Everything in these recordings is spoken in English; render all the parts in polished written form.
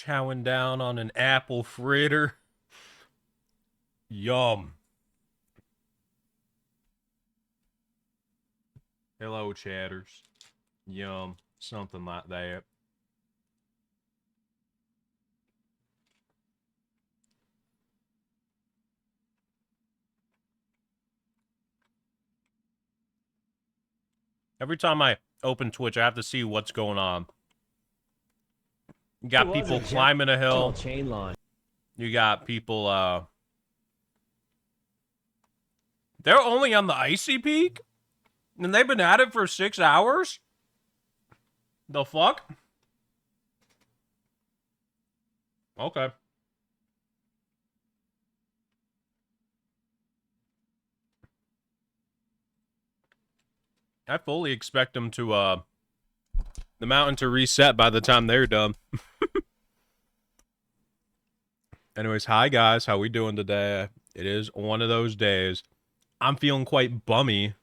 Chowing down on an apple fritter. Yum. Hello, chatters. Yum. Something like that. Every time I open Twitch, I have to see what's going on. You got people climbing a hill. Chain line. You got people, they're only on the icy peak? And they've been at it for 6 hours? The fuck? Okay. I fully expect them to, the mountain to reset by the time they're done. Anyways, hi guys, how we doing today? It is one of those days. I'm feeling quite bummy,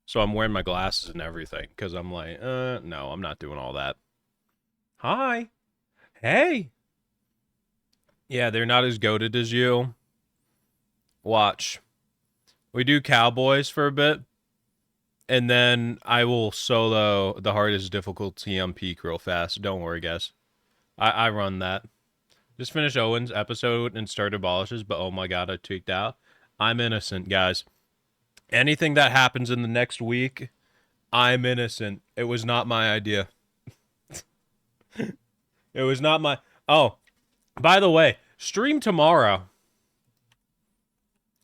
so I'm wearing my glasses and everything, because I'm like, no, I'm not doing all that. Hi. Hey. Yeah, they're not as goated as you. Watch. We do Cowboys for a bit, and then I will solo the hardest difficulty on Peak real fast. Don't worry, guys. I run that. Just finished Owen's episode and started Abolishes, but oh my god, I tweaked out. I'm innocent, guys. Anything that happens in the next week, I'm innocent. It was not my idea. It was not my... Oh, by the way, stream tomorrow.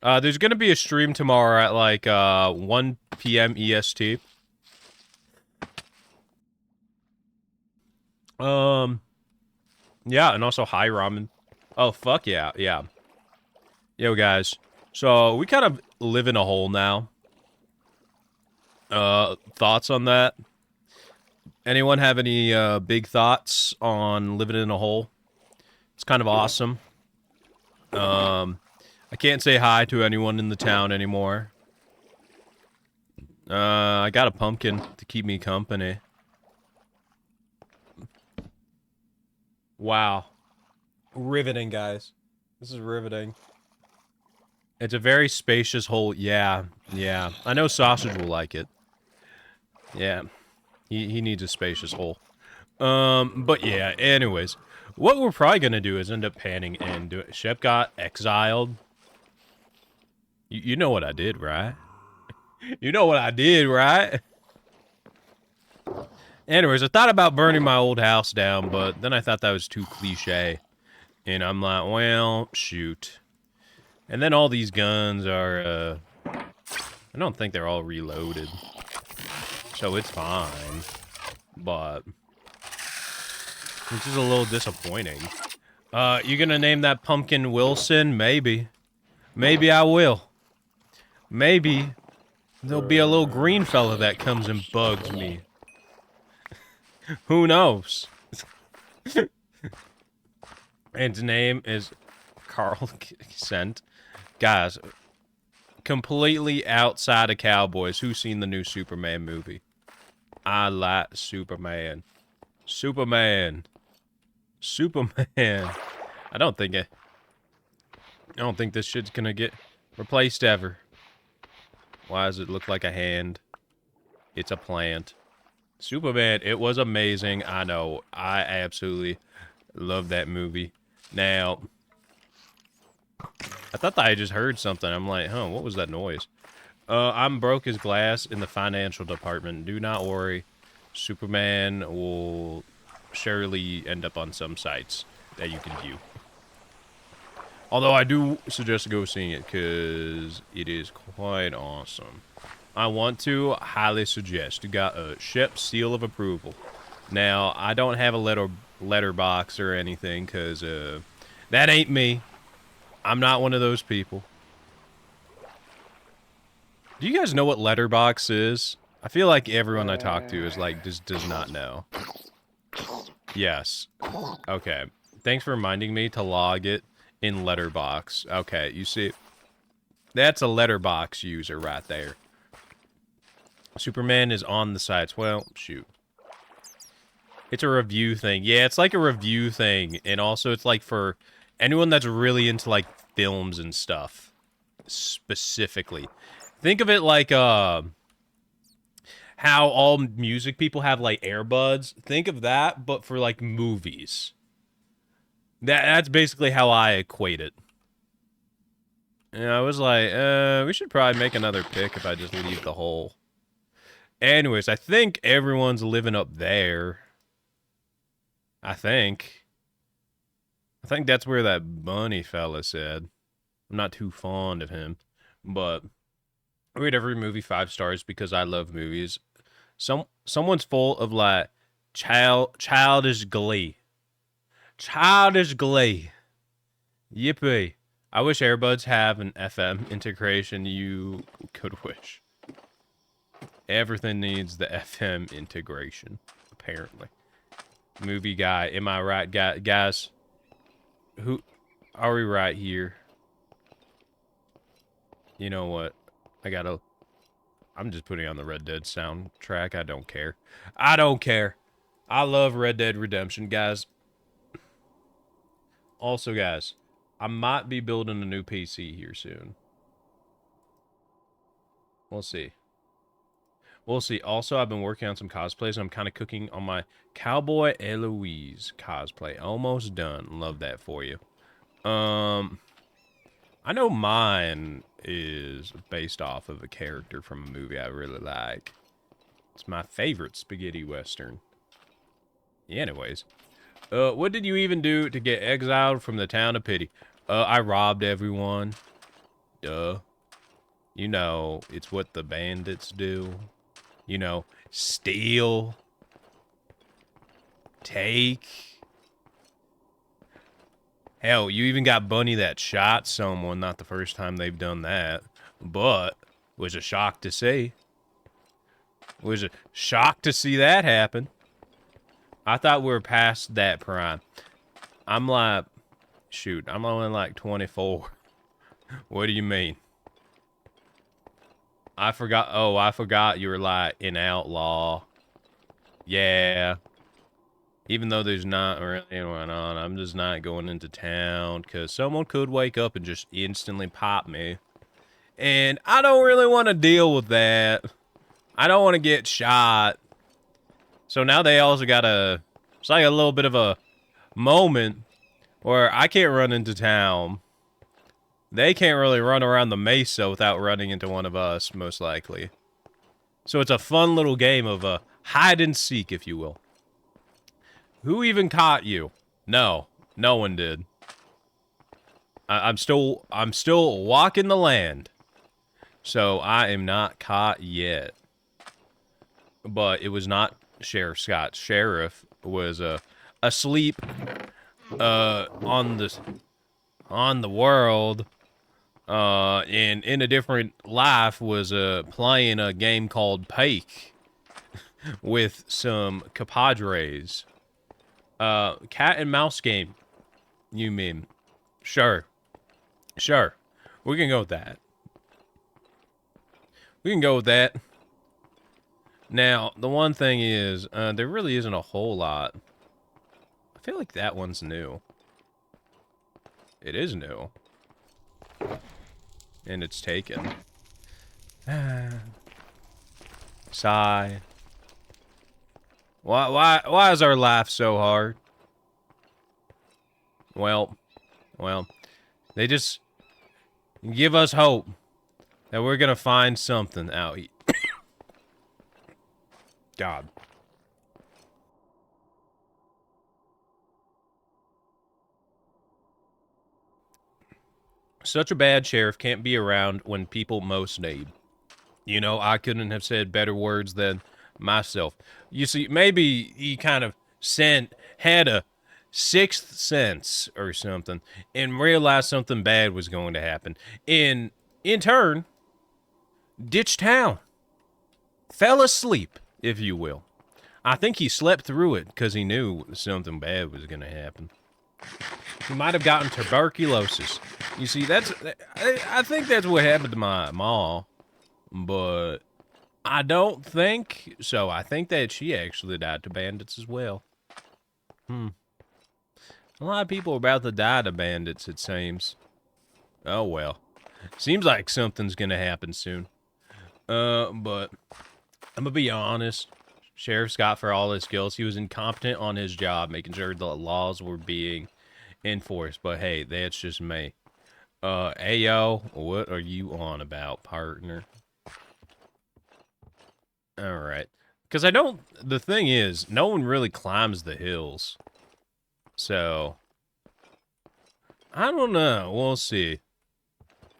There's going to be a stream tomorrow at like 1 p.m. EST. Yeah, and also hi ramen. Oh, fuck yeah, yeah. Yo, guys. So, we kind of live in a hole now. Thoughts on that? Anyone have any big thoughts on living in a hole? It's kind of awesome. I can't say hi to anyone in the town anymore. I got a pumpkin to keep me company. Wow. Riveting, guys. This is riveting. It's a very spacious hole. Yeah, yeah. I know Sausage will like it. Yeah. He needs a spacious hole. But yeah, anyways. What we're probably gonna do is end up panning and do it. Shep got exiled. You know what I did, right? You know what I did, right? Anyways, I thought about burning my old house down, but then I thought that was too cliche. And I'm like, well, shoot. And then all these guns are, I don't think they're all reloaded. So it's fine. But, which is a little disappointing. You gonna name that pumpkin Wilson? Maybe. Maybe I will. Maybe there'll be a little green fella that comes and bugs me. Who knows? Its name is Carl Cent. Guys, completely outside of Cowboys. Who's seen the new Superman movie? I like Superman. Superman. Superman. I don't think this shit's gonna get replaced ever. Why does it look like a hand? It's a plant. Superman, it was amazing. I know. I absolutely love that movie. Now, I thought that I just heard something. I'm like, huh, what was that noise? I'm broke as glass in the financial department. Do not worry. Superman will surely end up on some sites that you can view. Although I do suggest go seeing it because it is quite awesome. I want to highly suggest. You got a Shep seal of approval. Now, I don't have a letterbox or anything because that ain't me. I'm not one of those people. Do you guys know what letterbox is? I feel like everyone I talk to is like, just does not know. Yes. Okay. Thanks for reminding me to log it in letterbox. Okay, you see, that's a letterbox user right there. Superman is on the sites. Well, shoot. It's a review thing. Yeah, it's like a review thing, and also it's like for anyone that's really into like films and stuff specifically. Think of it like how all music people have like earbuds. Think of that, but for like movies. That's basically how I equate it. And I was like, we should probably make another pick if I just leave the hole. Anyways, I think everyone's living up there. I think. I think that's where that bunny fella said. I'm not too fond of him, but I rate every movie 5 stars because I love movies. Someone's full of like childish glee. Childish glee. Yippee. I wish AirBuds have an FM integration. You could wish. Everything needs the FM integration, apparently. Movie guy, am I right, guys? Who are we right here? You know what? I'm just putting on the Red Dead soundtrack. I don't care. I don't care. I love Red Dead Redemption, guys. Also, guys, I might be building a new PC here soon. We'll see. We'll see. Also, I've been working on some cosplays. I'm kind of cooking on my Cowboy Eloise cosplay. Almost done. Love that for you. I know mine is based off of a character from a movie I really like. It's my favorite spaghetti western. Yeah, anyways. What did you even do to get exiled from the town of Pity? I robbed everyone. Duh. You know, it's what the bandits do. You know, steal. Take. Hell, you even got Bunny that shot someone. Not the first time they've done that. But, was a shock to see. Was a shock to see that happen. I thought we were past that prime. I'm like, shoot, I'm only like 24. What do you mean? I forgot you were like an outlaw. Yeah. Even though there's not really anyone on, I'm just not going into town because someone could wake up and just instantly pop me. And I don't really want to deal with that. I don't want to get shot. So now they also got it's like a little bit of a moment where I can't run into town. They can't really run around the mesa without running into one of us, most likely. So it's a fun little game of hide and seek, if you will. Who even caught you? No one did. I'm still walking the land. So I am not caught yet. But it was not Sheriff Scott. Sheriff was asleep on the world. And in a different life was playing a game called Pake with some compadres. Cat and mouse game, you mean? Sure. We can go with that. Now, the one thing is, there really isn't a whole lot. I feel like that one's new. It is new. And it's taken. Sigh. Why is our life so hard? Well, they just give us hope that we're gonna find something out here. God. Such a bad sheriff can't be around when people most need. You know, I couldn't have said better words than myself. You see, maybe he kind of had a sixth sense or something and realized something bad was going to happen. In turn, ditched town. Fell asleep, if you will. I think he slept through it because he knew something bad was going to happen. He might have gotten tuberculosis. You see, I think that's what happened to my mom, but I don't think so. I think that she actually died to bandits as well. A lot of people are about to die to bandits, it seems. Oh, well. Seems like something's gonna happen soon. But I'm gonna be honest. Sheriff Scott, for all his skills, he was incompetent on his job, making sure the laws were being enforced. But hey, that's just me. Ayo, what are you on about, partner? Alright. Because the thing is, no one really climbs the hills. So, I don't know. We'll see.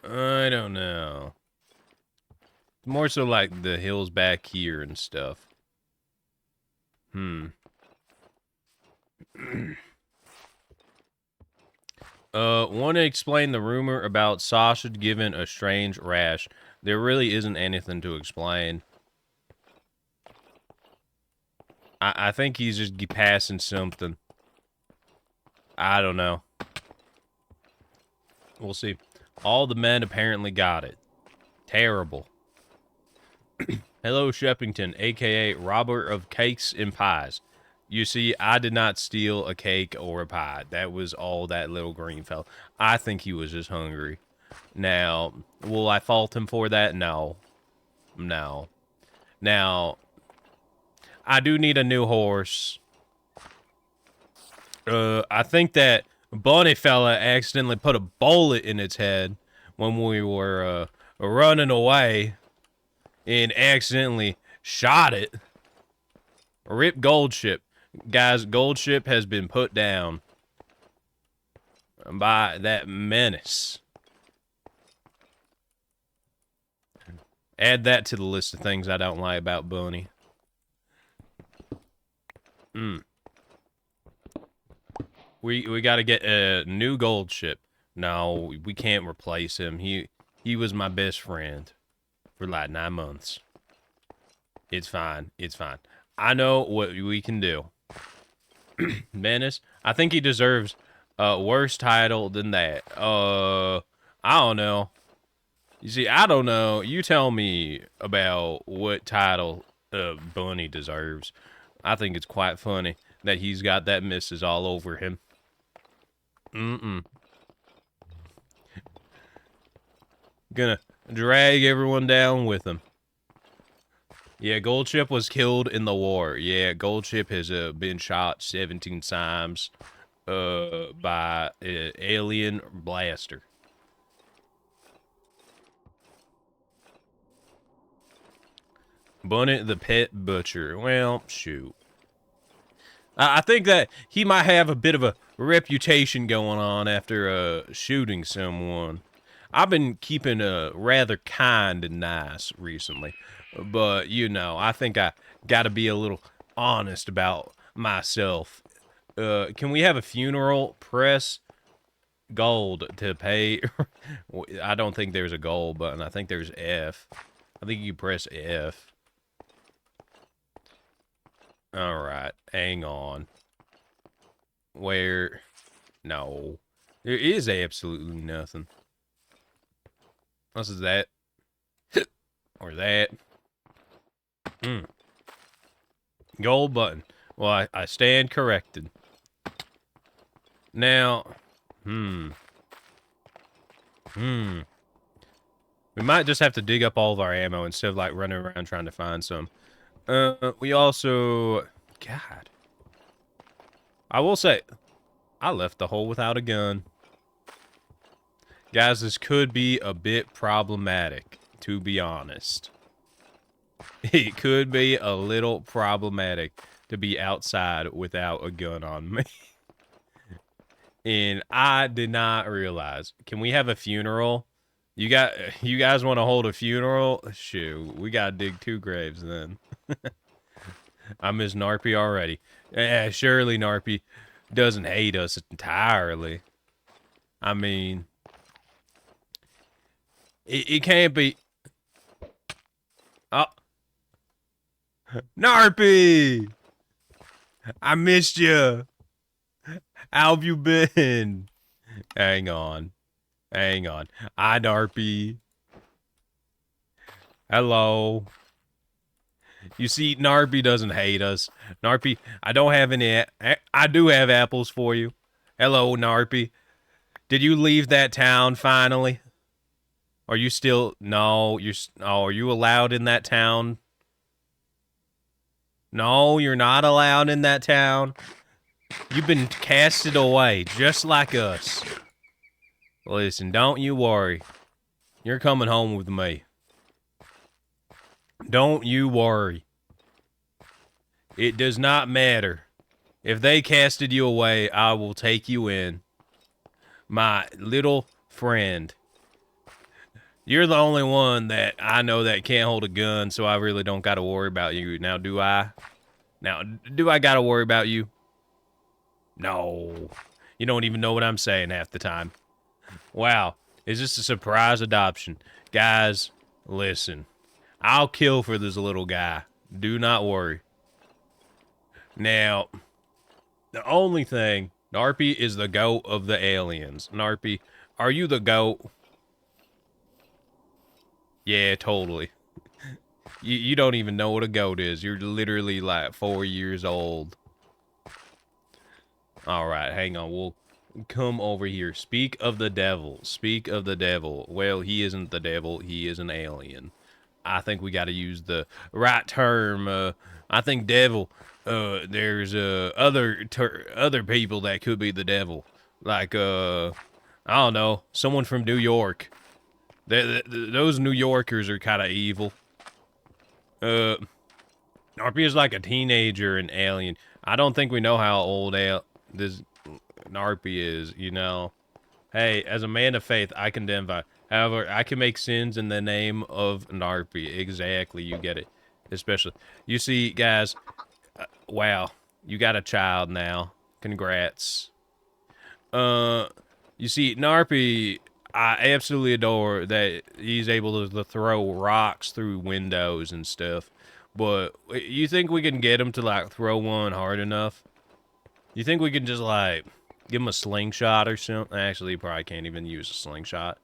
I don't know. More so like the hills back here and stuff. Want to explain the rumor about sausage given a strange rash? There really isn't anything to explain. I think he's just passing something. I don't know. We'll see. All the men apparently got it. Terrible. Hello, Shepington, a.k.a. robber of cakes and pies. You see, I did not steal a cake or a pie. That was all that little green fella. I think he was just hungry. Now, will I fault him for that? No. No. Now, I do need a new horse. I think that bunny fella accidentally put a bullet in its head when we were, running away and accidentally shot it. Rip Goldship. Guys, Goldship has been put down by that menace. Add that to the list of things I don't like about Bunny. We got to get a new Goldship. No, we can't replace him. He was my best friend for like 9 months. It's fine. It's fine. I know what we can do. Menace, I think he deserves a worse title than that. I don't know. You see, I don't know. You tell me about what title Bunny deserves. I think it's quite funny that he's got that missus all over him. Gonna drag everyone down with him. Yeah, Goldship was killed in the war. Yeah, Goldship has been shot 17 times by an alien blaster. Bunny the Pet Butcher. Well, shoot. I think that he might have a bit of a reputation going on after shooting someone. I've been keeping rather kind and nice recently. But, you know, I think I gotta be a little honest about myself. Can we have a funeral? Press gold to pay. I don't think there's a gold button. I think there's F. I think you press F. Alright, hang on. Where? No. There is absolutely nothing. Unless it's that. Or that. Gold button. Well, I stand corrected. Now, we might just have to dig up all of our ammo instead of, like, running around trying to find some. We also... God. I will say, I left the hole without a gun. Guys, this could be a bit problematic, to be honest. It could be a little problematic to be outside without a gun on me. And I did not realize. Can we have a funeral? You guys want to hold a funeral? Shoot, we gotta dig 2 graves then. I miss Narpy already. Surely Narpy doesn't hate us entirely. I mean, it can't be. Oh, Narpy, I missed you. How have you been? Hang on. Hi, Narpy. Hello. You see, Narpy doesn't hate us. Narpy, I don't have any. I do have apples for you. Hello, Narpy. Did you leave that town finally? Are you still? No, you're. Oh, are you allowed in that town? No, you're not allowed in that town. You've been casted away, just like us. Listen, don't you worry. You're coming home with me. Don't you worry. It does not matter. If they casted you away, I will take you in. My little friend. You're the only one that I know that can't hold a gun, so I really don't got to worry about you. Now, do I? Now, do I got to worry about you? No. You don't even know what I'm saying half the time. Wow. Is this a surprise adoption? Guys, listen. I'll kill for this little guy. Do not worry. Now, the only thing, Narpy is the goat of the aliens. Narpy, are you the goat? Yeah, totally. You don't even know what a goat is. You're literally like 4 years old. Alright, hang on. We'll come over here. Speak of the devil. Speak of the devil. Well, he isn't the devil. He is an alien. I think we got to use the right term. I think devil. There's other people that could be the devil. Like, I don't know. Someone from New York. Those New Yorkers are kind of evil. Narpy is like a teenager and alien. I don't think we know how old this Narpy is, you know. Hey, as a man of faith, I condemn violence. However, I can make sins in the name of Narpy. Exactly, you get it. Especially, you see, guys, wow, you got a child now. Congrats. You see, Narpy, I absolutely adore that he's able to throw rocks through windows and stuff. But you think we can get him to, like, throw one hard enough? You think we can just, like, give him a slingshot or something? Actually, he probably can't even use a slingshot.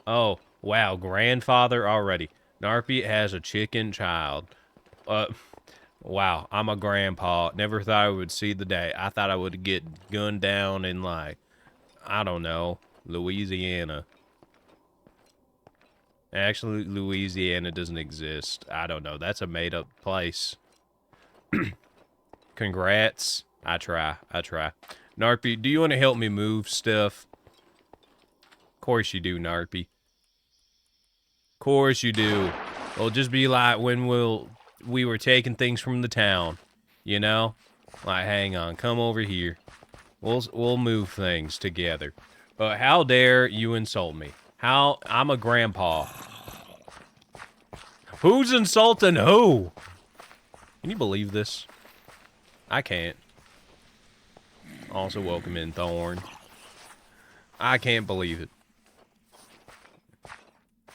Oh, wow, grandfather already. Narpy has a chicken child. Wow, I'm a grandpa. Never thought I would see the day. I thought I would get gunned down in, like, I don't know, Louisiana. Actually, Louisiana doesn't exist. I don't know. That's a made-up place. Congrats. I try. Narpy, do you want to help me move stuff? Of course you do, Narpy. Of course you do. It'll just be like when we were taking things from the town. You know? Like, hang on. Come over here. We'll move things together. How dare you insult me? I'm a grandpa. Who's insulting who? Can you believe this? I can't. Also, welcome in, Thorn. I can't believe it.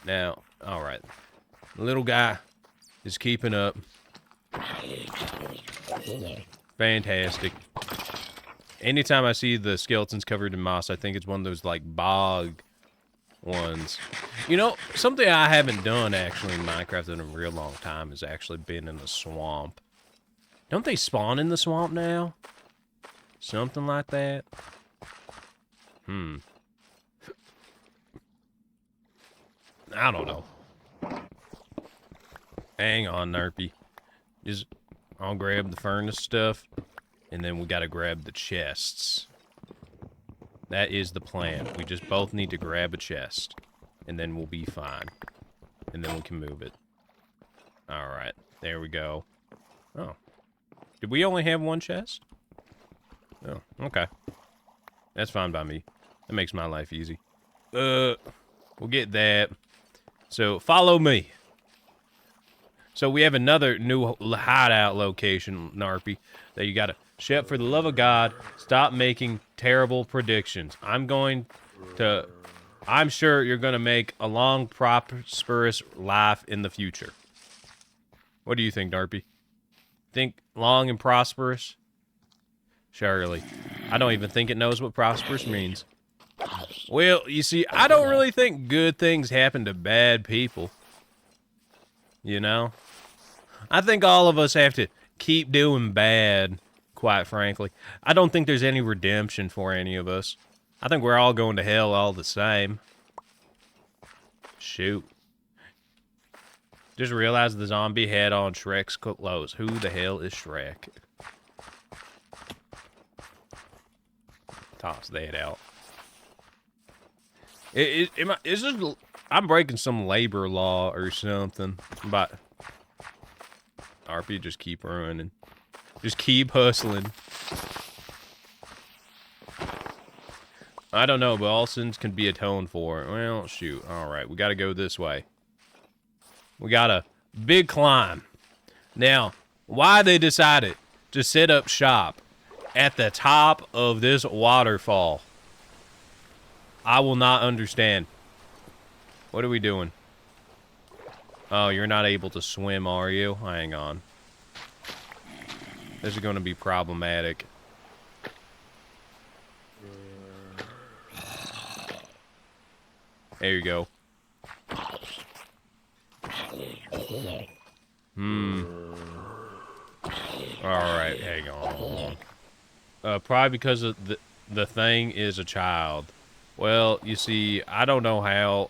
Now, alright. The little guy is keeping up. Fantastic. Anytime I see the skeletons covered in moss, I think it's one of those, like, bog ones. You know, something I haven't done, actually, in Minecraft in a real long time has actually been in the swamp. Don't they spawn in the swamp now? Something like that? I don't know. Hang on, Nerpy. I'll grab the furnace stuff, and then we gotta grab the chests. That is the plan. We just both need to grab a chest, and then we'll be fine. And then we can move it. Alright, there we go. Oh. Did we only have one chest? Oh, okay. That's fine by me. That makes my life easy. We'll get that. So, follow me. So, we have another new hideout location, Narpy, that you gotta... Shep, for the love of God, stop making terrible predictions. I'm sure you're gonna make a long, prosperous life in the future. What do you think, Narpy? Think long and prosperous? Surely. I don't even think it knows what prosperous means. Well, you see, I don't really think good things happen to bad people. You know? I think all of us have to keep doing bad, quite frankly. I don't think there's any redemption for any of us. I think we're all going to hell all the same. Shoot. Just realized the zombie head on Shrek's clothes. Who the hell is Shrek? Toss that out. Is this... I'm breaking some labor law or something. But... RP, just keep running. Just keep hustling. I don't know, but all sins can be atoned for. Well, shoot. Alright, we gotta go this way. We got a big climb. Now, why they decided to set up shop at the top of this waterfall, I will not understand. What are we doing? Oh, you're not able to swim, are you? Hang on. This is going to be problematic. There you go. Alright, hang on. Probably because of the thing is a child. Well, you see, I don't know how...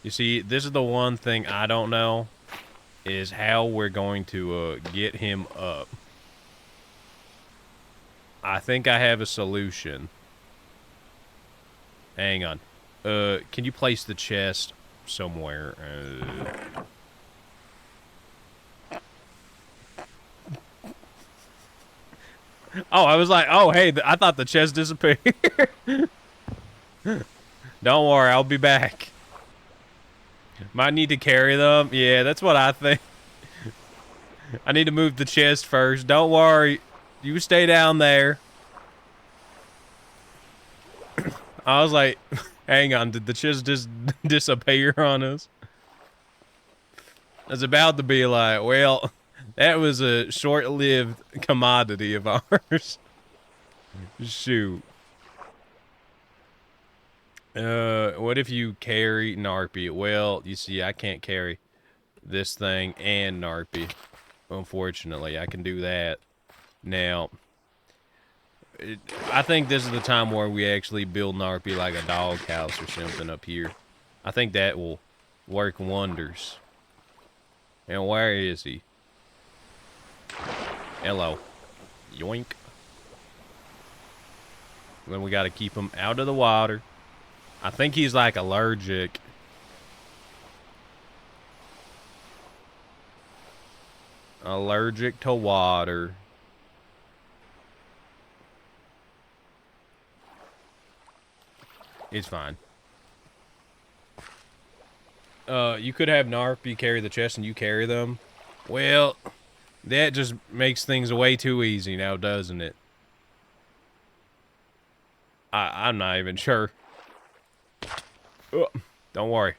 You see, this is the one thing I don't know, is how we're going to get him up. I think I have a solution. Hang on. Can you place the chest somewhere? Oh, I was like, oh, hey, I thought the chest disappeared. Don't worry, I'll be back. Might need to carry them. Yeah, that's what I think. I need to move the chest first. Don't worry. You stay down there. I was like, hang on, did the chest just disappear on us? I was about to be like, well, that was a short-lived commodity of ours. Shoot. What if you carry Narpy? Well, you see, I can't carry this thing and Narpy. Unfortunately, I can do that. Now, I think this is the time where we actually build Narpy like a doghouse or something up here. I think that will work wonders. And where is he? Hello. Yoink. Then we got to keep him out of the water. I think he's like allergic. Allergic to water. It's fine. You could have Narpy carry the chest and you carry them. Well, that just makes things way too easy now, doesn't it? I'm not even sure. Oh, don't worry.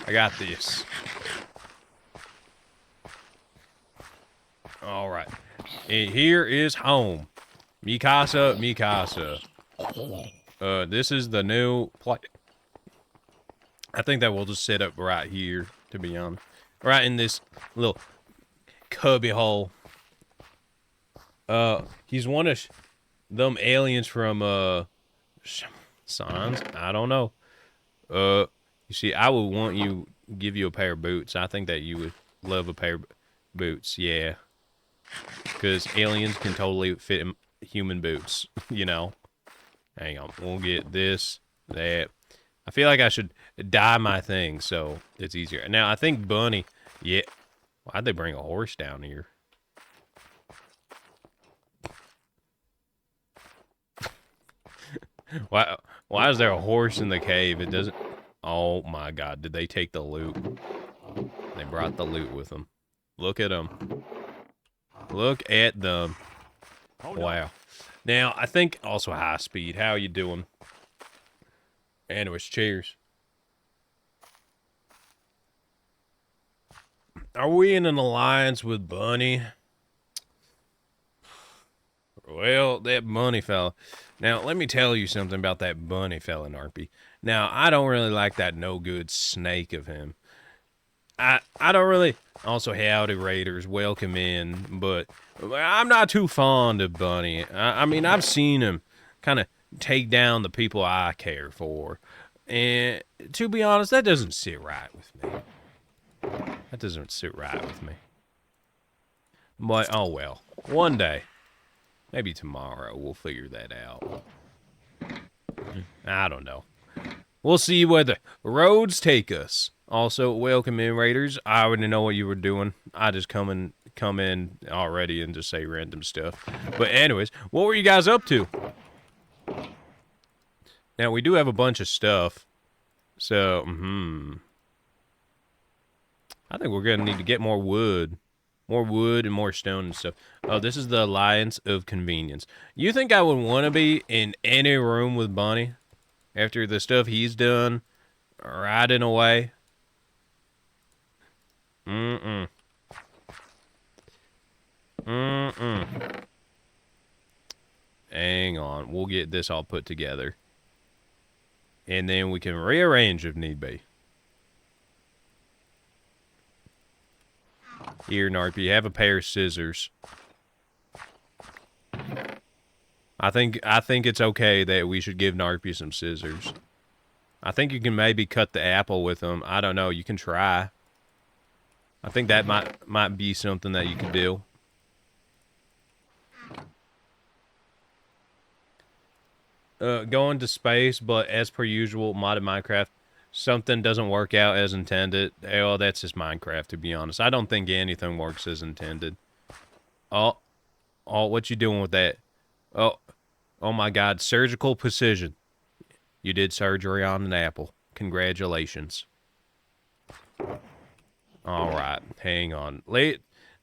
I got this. Alright. And here is home. Mikasa, Mikasa. This is the new place. I think that we'll just set up right here, to be honest. Right in this little cubby hole. He's one of them aliens from, Signs? I don't know. You see, I would want you, give you a pair of boots. I think that you would love a pair of boots, yeah. Because aliens can totally fit in human boots, you know. Hang on, we'll get this, that. I feel like I should dye my thing so it's easier. Now, I think Bunny, yeah. Why'd they bring a horse down here? Why is there a horse in the cave? It doesn't... Oh my god, did they take the loot? They brought the loot with them. Look at them. Look at them. Wow. Now, I think also high speed. How you doing? Anyways, cheers. Are we in an alliance with Bunny? Well, that Bunny fella. Now, let me tell you something about that Bunny fella, Narpy. Now, I don't really like that no-good snake of him. I don't really. Also, howdy raiders, welcome in. But I'm not too fond of Bunny. I mean, I've seen him kind of take down the people I care for, and to be honest, that doesn't sit right with me. That doesn't sit right with me. But oh well, one day, maybe tomorrow, we'll figure that out. I don't know. We'll see where the roads take us. Also, welcome in, Raiders. I already know what you were doing. I just come in already and just say random stuff. But anyways, what were you guys up to? Now, we do have a bunch of stuff. So, I think we're going to need to get more wood. More wood and more stone and stuff. Oh, this is the Alliance of Convenience. You think I would want to be in any room with Bunny? After the stuff he's done, riding away? Mm-mm. Hang on. We'll get this all put together. And then we can rearrange if need be. Here, Narpy, have a pair of scissors. I think it's okay that we should give Narpy some scissors. I think you can maybe cut the apple with them. I don't know. You can try. I think that might be something that you could do. Going to space, but as per usual, modded Minecraft, something doesn't work out as intended. Oh, that's just Minecraft, to be honest. I don't think anything works as intended. Oh, what you doing with that? Oh my God, surgical precision. You did surgery on an apple. Congratulations. All right, hang on.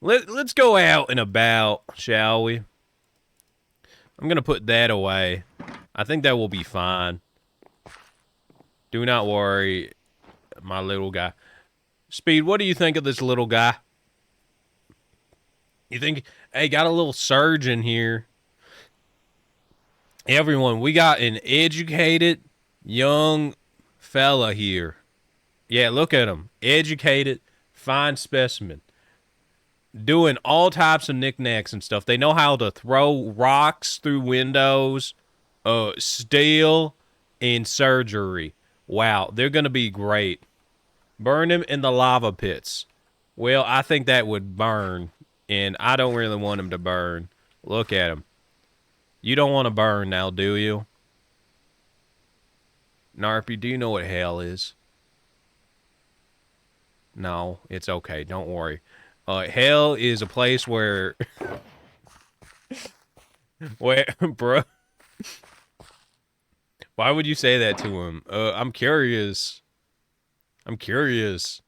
Let's go out and about, shall we? I'm going to put that away. I think that will be fine. Do not worry, my little guy. Speed, what do you think of this little guy? You think, hey, got a little surge in here. Everyone, we got an educated young fella here. Yeah, look at him. Educated, fine specimen. Doing all types of knickknacks and stuff. They know how to throw rocks through windows, steel, and surgery. Wow, they're going to be great. Burn him in the lava pits. Well, I think that would burn, and I don't really want him to burn. Look at him. You don't want to burn now, do you? Narpy, do you know what hell is? No, it's okay. Don't worry. Hell is a place where... bro... Why would you say that to him? I'm curious. I'm curious.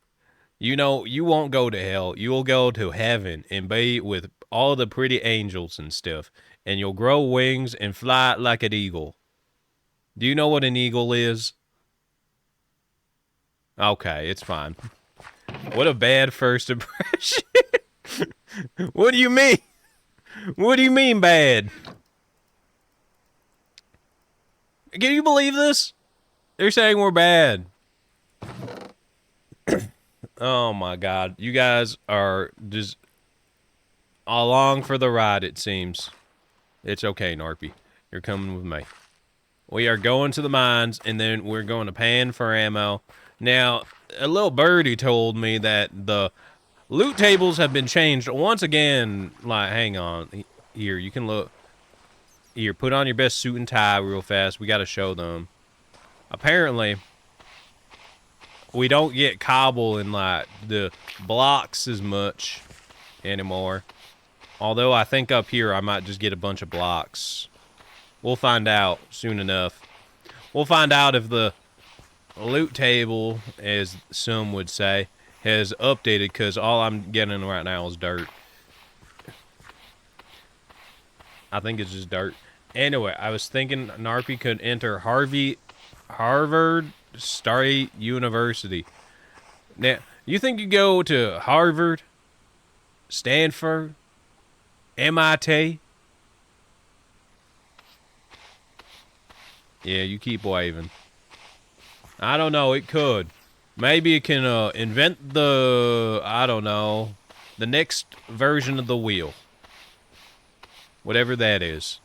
You know, you won't go to hell. You will go to heaven and be with all the pretty angels and stuff. And you'll grow wings and fly like an eagle. Do you know what an eagle is? Okay, it's fine. What a bad first impression. What do you mean? What do you mean bad? Can you believe this? They're saying we're bad. Oh my God. You guys are just along for the ride, it seems. It's okay, Narpy. You're coming with me. We are going to the mines, and then we're going to pan for ammo. Now, a little birdie told me that the loot tables have been changed once again. Like, hang on. Here, you can look. Here, put on your best suit and tie real fast. We got to show them. Apparently, we don't get cobble in, like, the blocks as much anymore. Although, I think up here, I might just get a bunch of blocks. We'll find out soon enough. We'll find out if the loot table, as some would say, has updated, because all I'm getting right now is dirt. I think it's just dirt. Anyway, I was thinking Narpy could enter Harvard State University. Now, you think you go to Harvard, Stanford, MIT? Yeah, you keep waving. I don't know, it could. Maybe it can invent the, I don't know, the next version of the wheel. Whatever that is.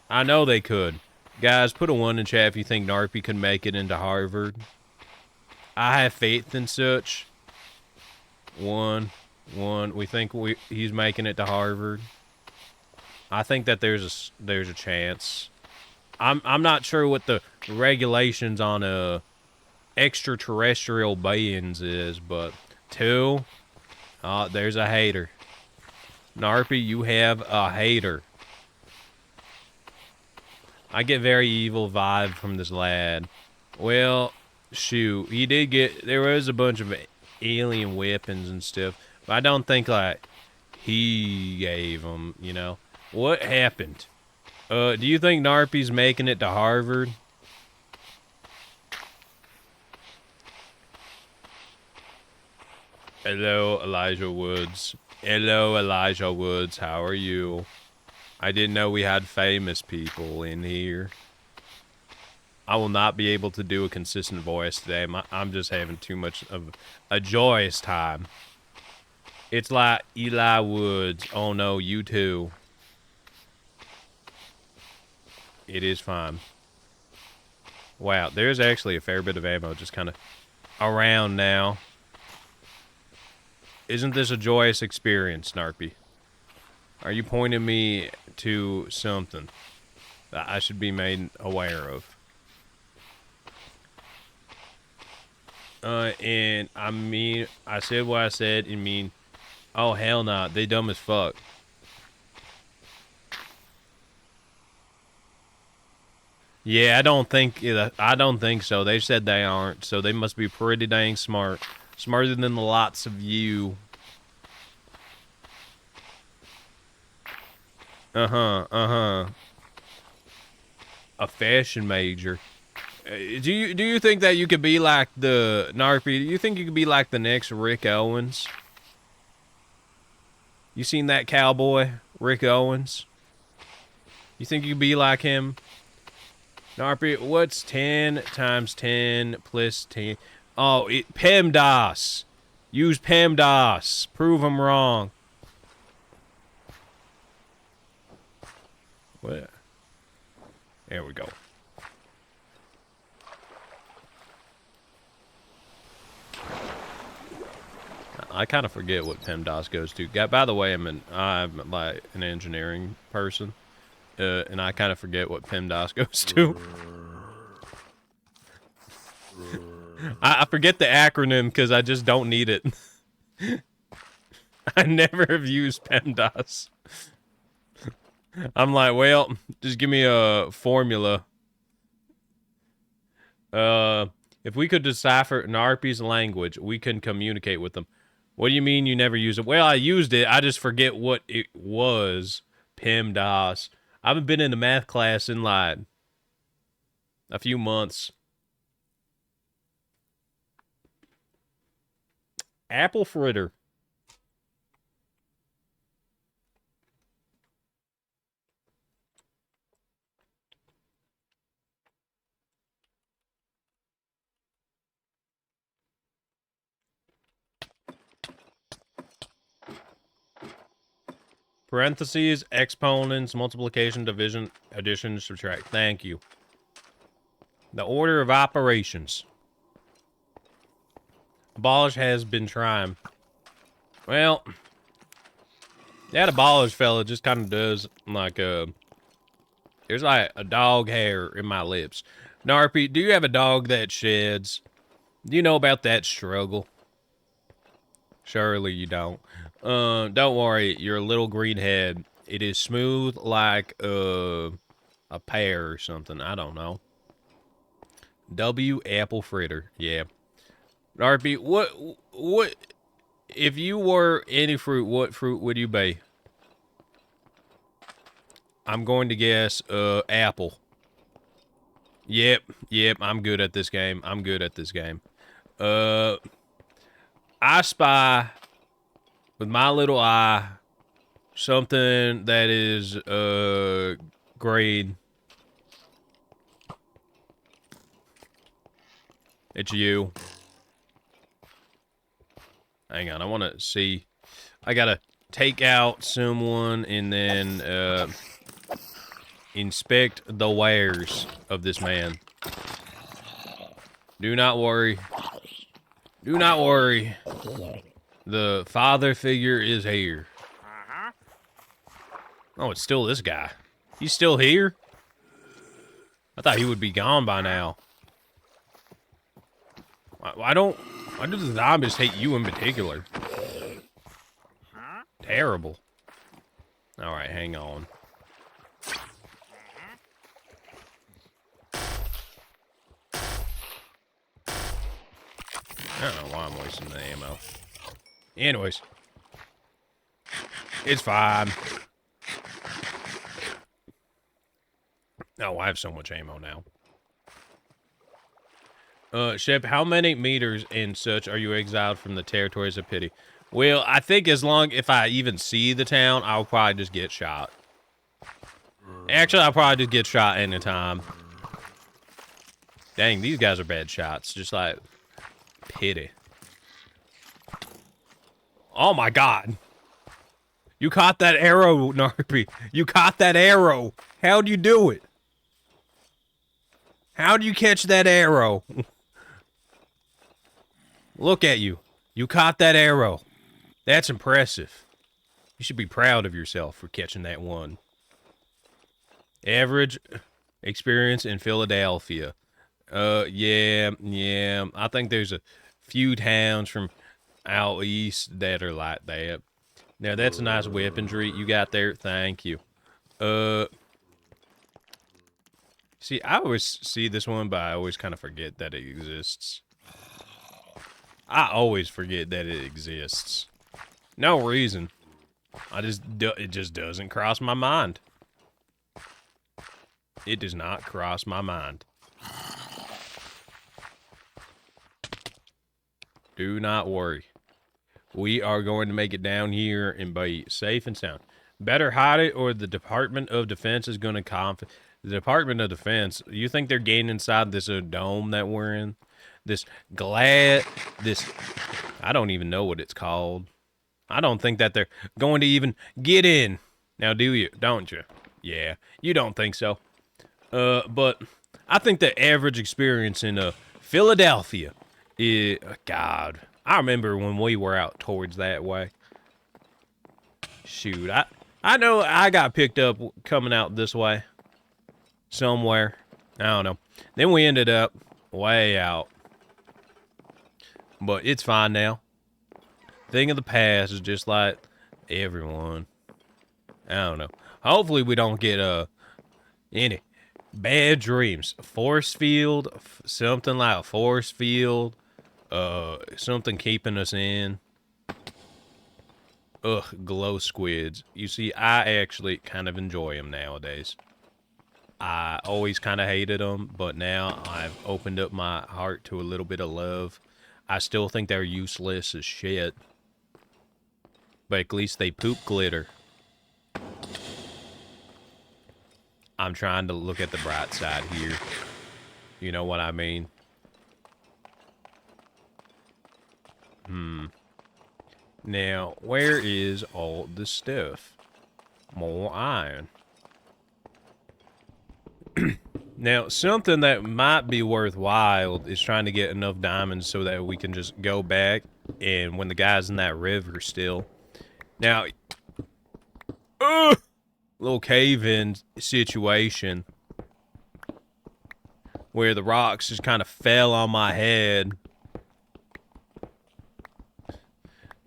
I know they could. Guys, put a 1 in chat if you think Narpy can make it into Harvard. I have faith in such. 1. We think he's making it to Harvard. I think that there's a chance. I'm not sure what the regulations on extraterrestrial beings is, but 2. There's a hater. Narpy, you have a hater. I get very evil vibe from this lad. Well, shoot, he did get, there was a bunch of alien weapons and stuff, but I don't think, like, he gave them, you know. What happened? Do you think Narpy's making it to Harvard? Hello, Elijah Woods. Hello, Elijah Woods. How are you? I didn't know we had famous people in here. I will not be able to do a consistent voice today. I'm just having too much of a joyous time. It's like Eli Woods. Oh no, you too. It is fine. Wow, there's actually a fair bit of ammo just kind of around now. Isn't this a joyous experience, Narpy? Are you pointing me to something that I should be made aware of? And I mean, I said what I said, and mean, oh hell nah, they dumb as fuck. Yeah, I don't think so. They said they aren't, so they must be pretty dang smart. Smarter than the lots of you. A fashion major. Do you think that you could be like the Narpy? Do you think you could be like the next Rick Owens? You seen that cowboy, Rick Owens? You think you could be like him? Narpy, what's 10 times 10 plus 10? Oh, PEMDAS. Use PEMDAS. Prove them wrong. What? There we go. I kind of forget what PEMDAS goes to. By the way, I'm like an engineering person, and I kind of forget what PEMDAS goes to. I forget the acronym because I just don't need it. I never have used PEMDAS. I'm like, well, just give me a formula. If we could decipher Narpy's language, we can communicate with them. What do you mean you never use it? Well, I used it. I just forget what it was. PEMDAS. I haven't been in a math class in like a few months. Apple fritter. Parentheses, exponents, multiplication, division, addition, subtract. Thank you. The order of operations. Abolish has been trying. Well, that abolish fella just kind of does like there's like a dog hair in my lips. Narpy, do you have a dog that sheds? Do you know about that struggle? Surely you don't. Don't worry, your little green head. It is smooth like a pear or something. I don't know. W apple fritter. Yeah. Narpy, what if you were any fruit, what fruit would you be? I'm going to guess apple. Yep, I'm good at this game. I spy with my little eye something that is green. It's you. Hang on, I want to see. I gotta take out someone and then inspect the wares of this man. Do not worry. Do not worry. The father figure is here. Oh, it's still this guy. He's still here? I thought he would be gone by now. Why do the zombies hate you in particular? Terrible. Alright, hang on. I don't know why I'm wasting the ammo. Anyways. It's fine. Oh, I have so much ammo now. Shep, how many meters and such are you exiled from the territories of pity? Well, I think if I even see the town, I'll probably just get shot. Actually, I'll probably just get shot anytime. Dang, these guys are bad shots. Just like, pity. Oh my god. You caught that arrow, Narpy. You caught that arrow. How'd you do it? How'd you catch that arrow? Look at you. You caught that arrow. That's impressive. You should be proud of yourself for catching that one. Average experience in Philadelphia. Yeah. I think there's a few towns from out east that are like that. Now, that's a nice weaponry you got there. Thank you. See, I always see this one, but I always kind of forget that it exists. I always forget that it exists. No reason. It just doesn't cross my mind. It does not cross my mind. Do not worry. We are going to make it down here and be safe and sound. Better hide it, or the Department of Defense is going to The Department of Defense, you think they're getting inside this dome that we're in? This I don't even know what it's called. I don't think that they're going to even get in. Now, do you? Don't you? Yeah, you don't think so. But I think the average experience in Philadelphia is, God, I remember when we were out towards that way. Shoot, I know I got picked up coming out this way. Somewhere. I don't know. Then we ended up way out. But it's fine now. Thing of the past is just like everyone. I don't know. Hopefully we don't get any bad dreams. Force field, something like a force field, something keeping us in. Ugh, glow squids. You see, I actually kind of enjoy them nowadays. I always kind of hated them, but now I've opened up my heart to a little bit of love. I still think they're useless as shit. But at least they poop glitter. I'm trying to look at the bright side here. You know what I mean? Now, where is all this stuff? More iron. Now, something that might be worthwhile is trying to get enough diamonds so that we can just go back and when the guy's in that river still. Now, little cave-in situation where the rocks just kind of fell on my head.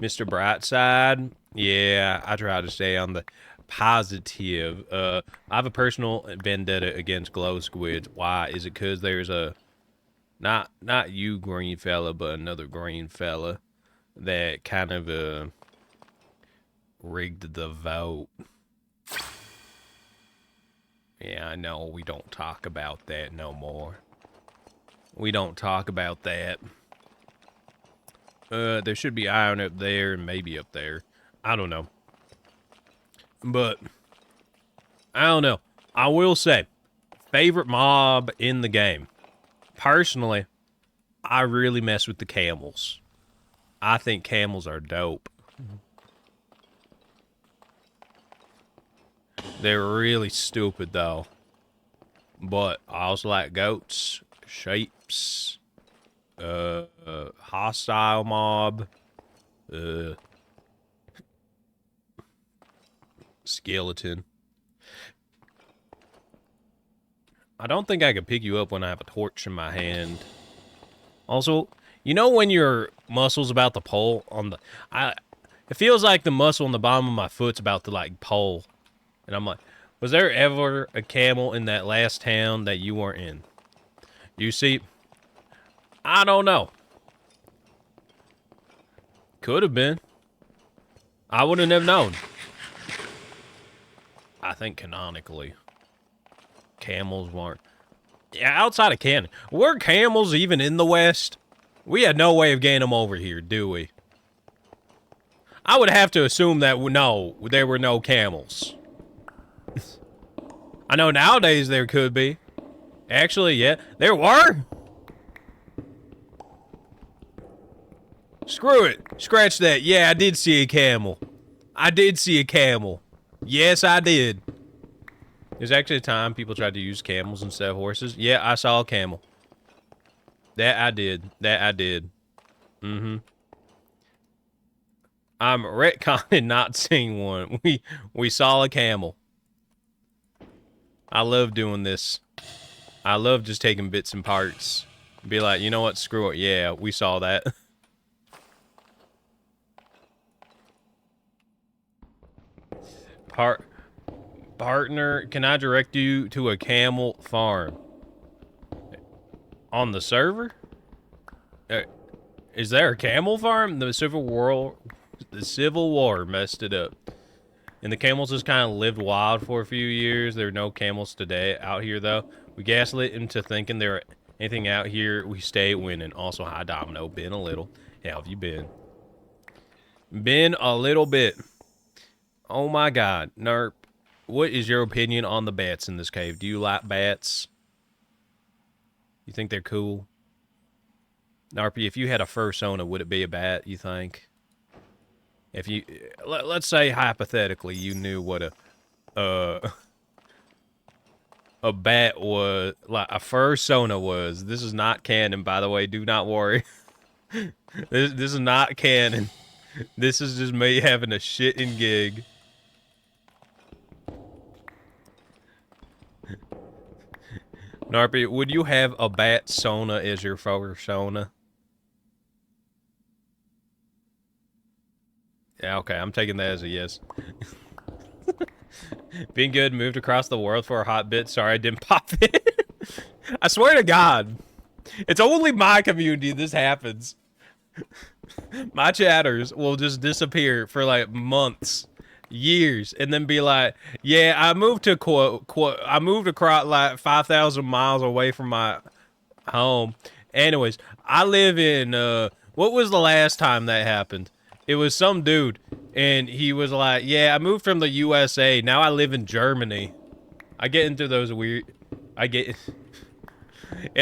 Mr. Brightside, yeah, I try to stay on the positive. I have a personal vendetta against glow squids. Why? Is it because there's a not you green fella, but another green fella that kind of rigged the vote? Yeah, I know. We don't talk about that no more. We don't talk about that. There should be iron up there and maybe up there. I don't know. But, I don't know. I will say, favorite mob in the game. Personally, I really mess with the camels. I think camels are dope. They're really stupid, though. But I also like goats, shapes, hostile mob, skeleton. I don't think I could pick you up when I have a torch in my hand. Also, you know when your muscle's about to pull on the... it feels like the muscle on the bottom of my foot's about to, like, pull. And I'm like, was there ever a camel in that last town that you weren't in? You see, I don't know. Could have been. I wouldn't have known. I think canonically, camels weren't. Yeah, outside of Canada. Were camels even in the West? We had no way of getting them over here, do we? I would have to assume that, no, there were no camels. I know nowadays there could be. Actually, yeah, there were. Screw it. Scratch that. Yeah, I did see a camel. I did see a camel. Yes, I did. There's actually a time people tried to use camels instead of horses. Yeah, I saw a camel. That I did. That I did. Mm-hmm. I'm retconning not seeing one. We saw a camel. I love doing this. I love just taking bits and parts. Be like, you know what? Screw it. Yeah, we saw that. Partner, can I direct you to a camel farm? On the server? Is there a camel farm? The Civil War messed it up. And the camels just kind of lived wild for a few years. There are no camels today out here, though. We gaslit into thinking there are anything out here. We stay winning. Also, hi, Domino. Been a little. How have you been? Been a little bit. Oh, my God. Nerp. What is your opinion on the bats in this cave? Do you like bats? You think they're cool? Narpy, if you had a fursona, would it be a bat, you think? If you... Let's say, hypothetically, you knew what a bat was... Like, a fursona was. This is not canon, by the way. Do not worry. This is not canon. This is just me having a shitting gig. Narpy, would you have a bat sona as your fursona? Yeah, okay, I'm taking that as a yes. Being good, moved across the world for a hot bit. Sorry I didn't pop it. I swear to God. It's only my community this happens. My chatters will just disappear for like months, years, and then be like, yeah, I moved to I moved across like 5,000 miles away from my home. Anyways, I live in, what was the last time that happened? It was some dude, and he was like, yeah, I moved from the USA. Now I live in Germany. I get into those weird... It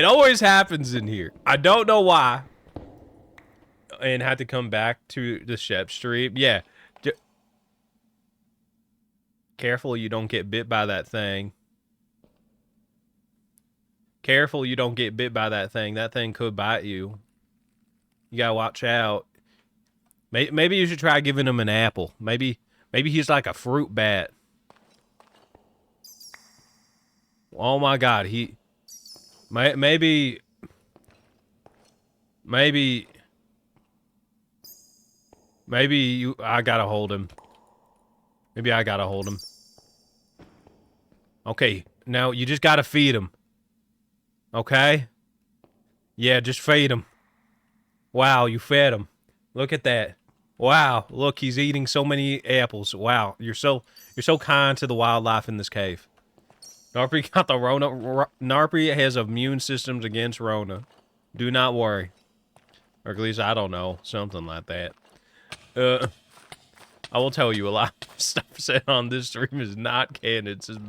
always happens in here. I don't know why. And had to come back to the Shep Street. Yeah. Careful you don't get bit by that thing. Careful you don't get bit by that thing. That thing could bite you. You gotta watch out. Maybe you should try giving him an apple. Maybe he's like a fruit bat. Oh my God, maybe I gotta hold him. Maybe I gotta hold him. Okay, now you just gotta feed him. Okay? Yeah, just feed him. Wow, you fed him. Look at that. Wow, look, he's eating so many apples. Wow, you're so kind to the wildlife in this cave. Narpy got the Rona. Narpy has immune systems against Rona. Do not worry. Or at least I don't know, something like that. I will tell you a lot of stuff said on this stream is not canon. It's just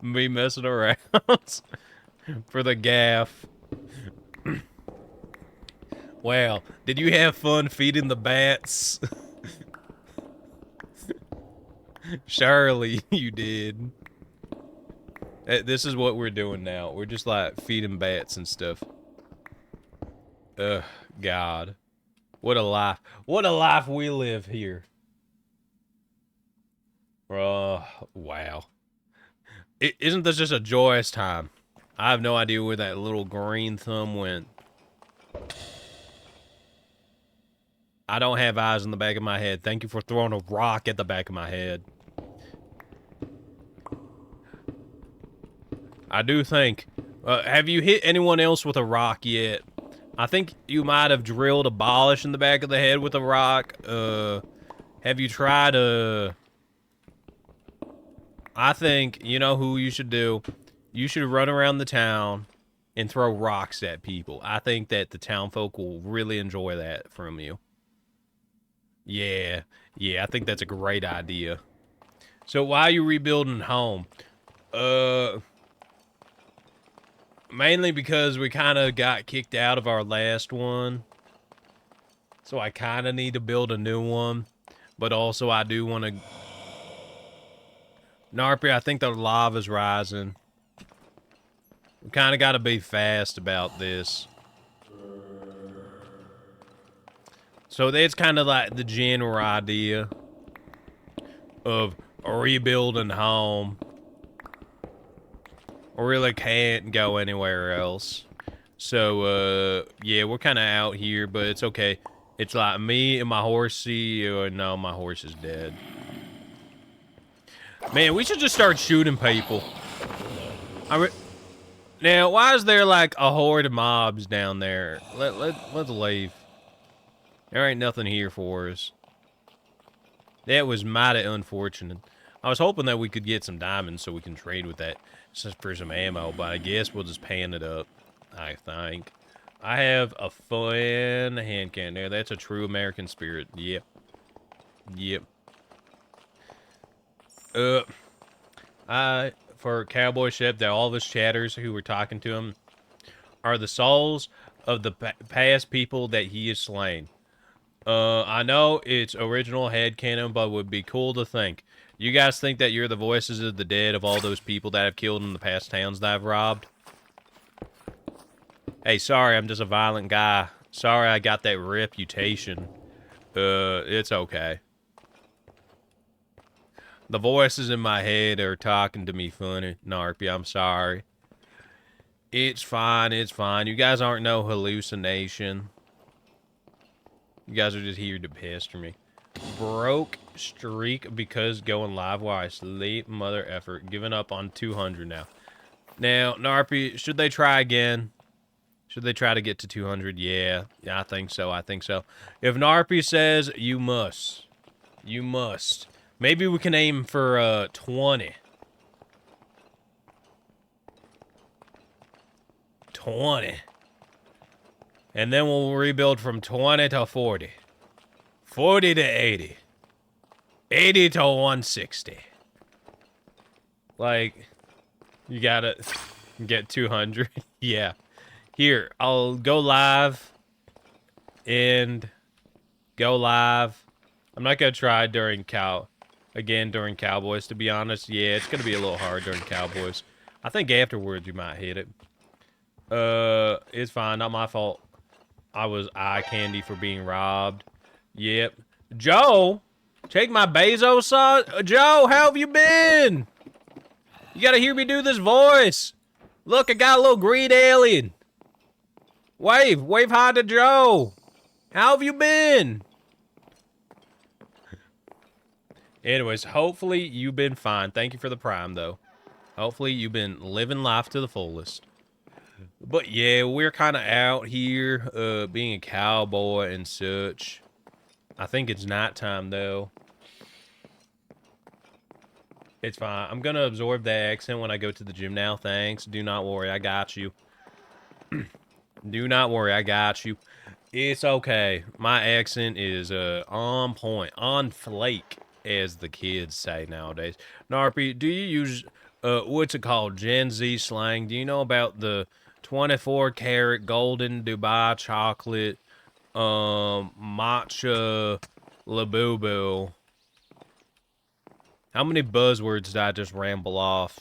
me messing around for the gaff. Well, did you have fun feeding the bats? Surely you did. This is what we're doing now. We're just like feeding bats and stuff. Ugh, God. What a life. What a life we live here. Wow. Isn't this just a joyous time? I have no idea where that little green thumb went. I don't have eyes in the back of my head. Thank you for throwing a rock at the back of my head. I do think. Have you hit anyone else with a rock yet? I think you might have drilled a abolish in the back of the head with a rock. Have you tried I think, you know who you should do? You should run around the town and throw rocks at people. I think that the town folk will really enjoy that from you. Yeah, I think that's a great idea. So why are you rebuilding home? Mainly because we kind of got kicked out of our last one. So I kind of need to build a new one. But also I do want to... Narpy, I think the lava's rising. We kind of got to be fast about this. So that's kind of like the general idea of rebuilding home. I really can't go anywhere else. So, yeah, we're kind of out here, but it's okay. It's like me and my horsey. No, my horse is dead. Man, we should just start shooting people. Now, why is there like a horde of mobs down there? Let's leave. There ain't nothing here for us. That was mighty unfortunate. I was hoping that we could get some diamonds so we can trade with that for some ammo, but I guess we'll just pan it up, I think. I have a fun hand cannon there. That's a true American spirit. Yep. For Cowboy Shep, that all of us chatters who were talking to him are the souls of the past people that he has slain. I know it's original headcanon, but it would be cool to think. You guys think that you're the voices of the dead of all those people that I've killed in the past towns that I've robbed? Hey, sorry, I'm just a violent guy. Sorry I got that reputation. It's okay. The voices in my head are talking to me funny, Narpy, I'm sorry. It's fine. You guys aren't no hallucination. You guys are just here to pester me. Broke streak because going live while I sleep. Mother effort. Giving up on 200 now. Now, Narpy, should they try again? Should they try to get to 200? Yeah, I think so. If Narpy says you must. Maybe we can aim for 20. 20. And then we'll rebuild from 20 to 40. 40 to 80. 80 to 160. Like, you gotta get 200. Yeah. Here, I'll go live. And go live. I'm not gonna try during Cowboys, to be honest. Yeah, it's gonna be a little hard during Cowboys. I think afterwards you might hit it. It's fine, not my fault. I was eye candy for being robbed. Yep. Joe, take my Bezos sauce. Joe, how have you been? You gotta hear me do this voice. Look, I got a little green alien. Wave hi to Joe. How have you been? Anyways, hopefully you've been fine. Thank you for the prime, though. Hopefully you've been living life to the fullest. But yeah, we're kind of out here, being a cowboy and such. I think it's nighttime, though. It's fine. I'm gonna absorb that accent when I go to the gym now. Thanks. Do not worry. I got you. Do not worry. I got you. It's okay. My accent is, on point. On flake, as the kids say nowadays. Narpy, do you use, what's it called? Gen Z slang? Do you know about the 24 karat golden Dubai chocolate Matcha Labubu. How many buzzwords did I just ramble off?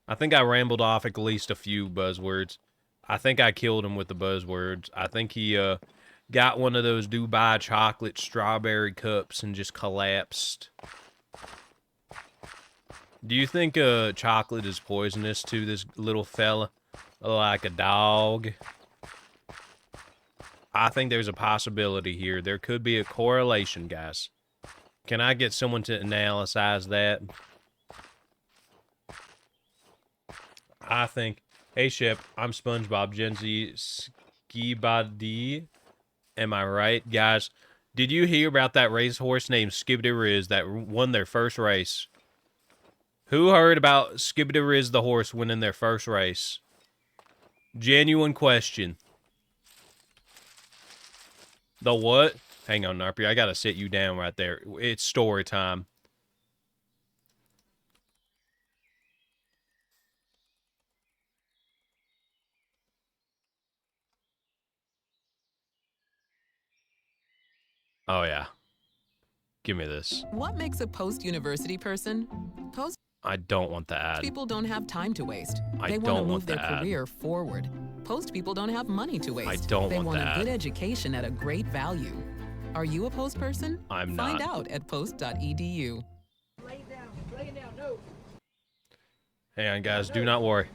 I think I rambled off at least a few buzzwords. I think I killed him with the buzzwords. I think he got one of those Dubai chocolate strawberry cups and just collapsed. Do you think chocolate is poisonous to this little fella? Like a dog? I think there's a possibility here. There could be a correlation, guys. Can I get someone to analyze that? I think... Hey, Ship, I'm SpongeBob, Gen Z Skibadi. Am I right? Guys, did you hear about that racehorse named Skibidi Riz that won their first race? Who heard about Skibidi Riz the horse winning their first race? Genuine question. The what? Hang on, Narpy. I gotta sit you down right there. It's story time. Oh, yeah. Give me this. What makes a post-university person? I don't want the ad. People don't have time to waste. I They want don't to move want their the ad. career forward. Post people don't have money to waste. I don't They want want the a ad. good education at a great value. Are you a post person? I'm Find not. out at post.edu. Lay it down, no. Hang on, guys. Do not worry.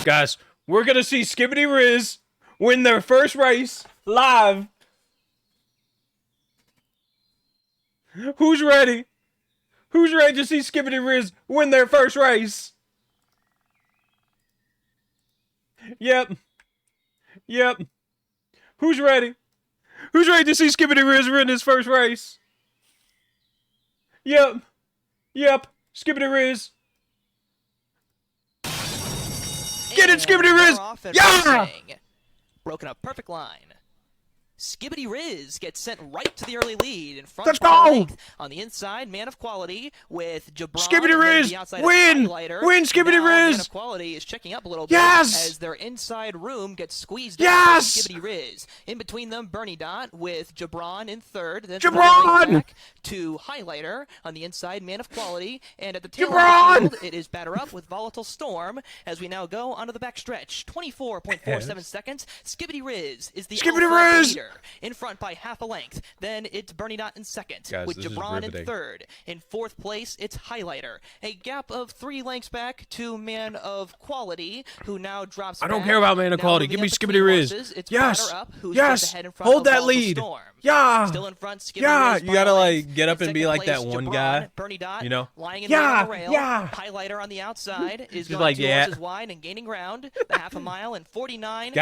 Guys, we're gonna see Skibidi Riz win their first race live. Who's ready? Who's ready to see Skibidi Riz win their first race? Yep. Yep. Who's ready? Who's ready to see Skibidi Riz win his first race? Yep. Yep. Skibidi Riz. Get it, Skibidi Riz! Yeah! Broken up, perfect line. Skibidi Riz gets sent right to the early lead in front. Let's by go! length. On the inside, Man of Quality with Jabron. Skibidi Riz! Win! Win, Skibidi Man Riz! of Quality is checking up a little Yes! bit as their inside room gets squeezed Yes! out by Skibidi Riz. In between them, Bernie Dot with Jabron in third. Then Jabron! back to Highlighter on the inside, Man of Quality. And at the tail Jabron! of the field, it is Batter Up with Volatile Storm as we now go onto the backstretch. 24.47 seconds. Skibidi Riz is the Skibidi alpha Riz! leader in front by half a length. Then it's Bernie Dot in second, Guys, with this is Jabron in riveting. third. In fourth place, it's Highlighter. A gap of 3 lengths back to Man of Quality, who now drops I don't back. care about Man of Now Quality. moving Give me up Skibidi between Riz. horses, it's Yes. Batter Up, who's Yes. just ahead in front Hold of that Volatile lead. Storm. Yeah. Still in front, Skibidi Yeah, Riz you by gotta, a like, length. get up In and be second like that place, one Jabron, guy, Bernie Dot, you know? lying in Yeah, the rail. yeah. Highlighter on the outside is Just going like 2 that. horses wide and gaining ground. The half a mile in 49.10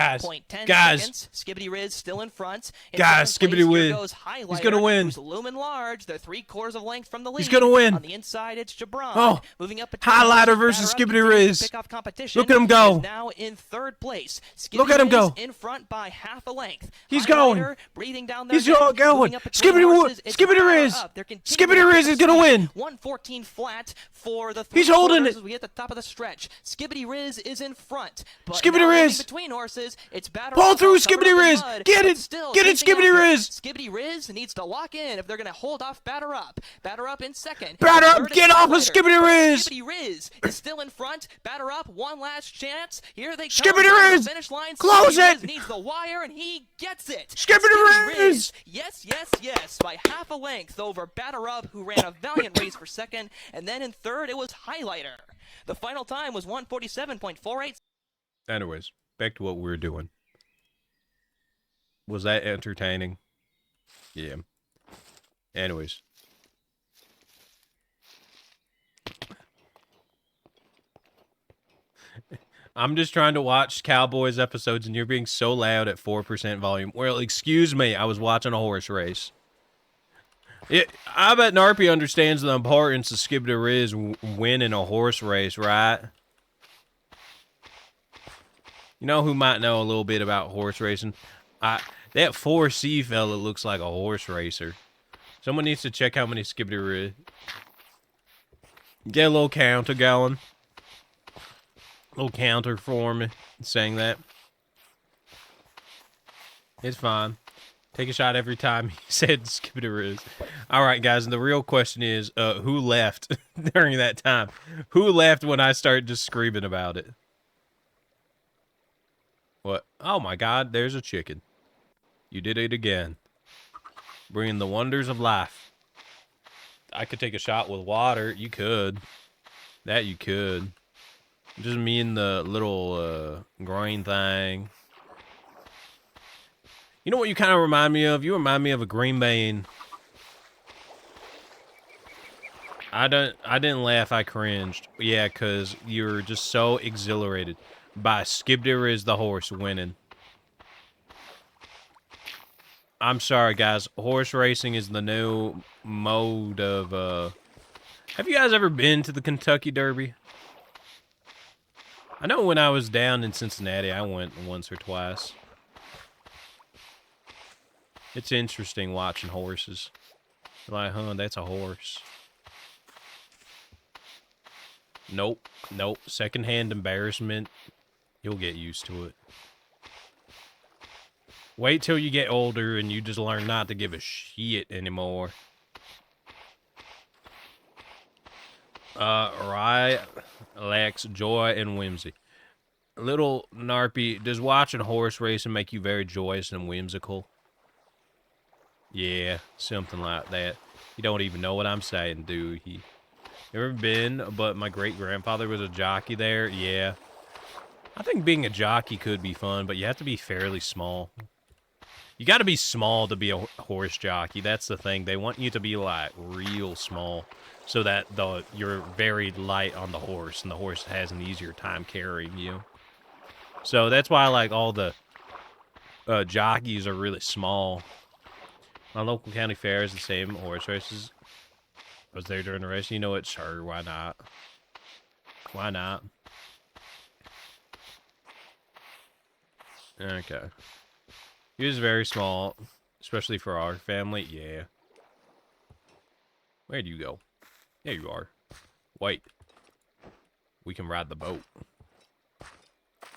Guys. seconds. Skibidi Riz still in front. In Guys, second place, Skibidi here Riz. goes Highlighter, He's gonna win. who's looming large. They're 3/4 of length from the lead. He's gonna win. On the inside, it's Jabron. Oh, moving up between Highlighter horses, versus Batter Up Skibidi continues to Riz. pick off competition. Look at him He go. is now in third place. Skibidi Look at him Riz go. in front by half a length. He's Highlighter going. breathing down their He's neck, going. moving up between Skibidi horses, it's Skibidi Batter Riz. Up. They're continuing Skibidi to Riz pick is gonna speed. win. 114 flat for the He's 3 holding quarters it. as we hit the top of the stretch. Skibidi Riz is in front. But Skibidi now moving Riz. between horses, it's Batter Pull Up through, covered Skibidi up in Riz. mud, Get but it. still Get it, chasing Skibidi after. Riz. Skibidi Riz needs to lock in if they're going to hold off Batter Up. Batter Up in second. Batter Up, Third is get off of Highlighter. Skibidi But Riz. Skibidi Riz is still in front. Batter Up, one last chance. Here they come. Skibidi down the Riz. Finish line. Close Skibidi it. Riz needs the wire, and he gets it. Skibidi Riz. Yes, yes, yes. By half a length over Batter Up, who ran a valiant race for second. And then in third, it was Highlighter. The final time was 147.48. Anyways, back to what we were doing. Was that entertaining? Yeah. Anyways. I'm just trying to watch Cowboys episodes and you're being so loud at 4% volume. Well, excuse me, I was watching a horse race. I bet Narpy understands the importance of Skibidi Riz winning a horse race, right? You know who might know a little bit about horse racing? That 4C fella looks like a horse racer. Someone needs to check how many Skibidi Riz. Get a little counter going. A little counter for me saying that. It's fine. Take a shot every time he said skibidi-riz. All right, guys, and the real question is, who left during that time? Who left when I started just screaming about it? What? Oh, my God, there's a chicken. You did it again. Bringing the wonders of life. I could take a shot with water. You could. That you could. Just me and the little green thing. You know what you kind of remind me of? You remind me of a green bean. I didn't laugh, I cringed. Yeah, because you're just so exhilarated by Skibidi-riz the horse winning. I'm sorry, guys. Horse racing is the new mode of, Have you guys ever been to the Kentucky Derby? I know when I was down in Cincinnati, I went once or twice. It's interesting watching horses. Like, huh, that's a horse. Nope. Secondhand embarrassment. You'll get used to it. Wait till you get older and you just learn not to give a shit anymore. Rye lacks joy and whimsy. Little Narpy, does watching horse racing make you very joyous and whimsical? Yeah, something like that. You don't even know what I'm saying, do you? Never been, but my great-grandfather was a jockey there. Yeah. I think being a jockey could be fun, but you have to be fairly small. You got to be small to be a horse jockey. That's the thing. They want you to be, like, real small so that you're very light on the horse, and the horse has an easier time carrying you. So that's why, like, all the jockeys are really small. My local county fair is the same horse races. I was there during the race. You know what? Sure, why not? Why not? Okay. He was very small, especially for our family. Yeah. Where do you go? There you are. Wait. We can ride the boat.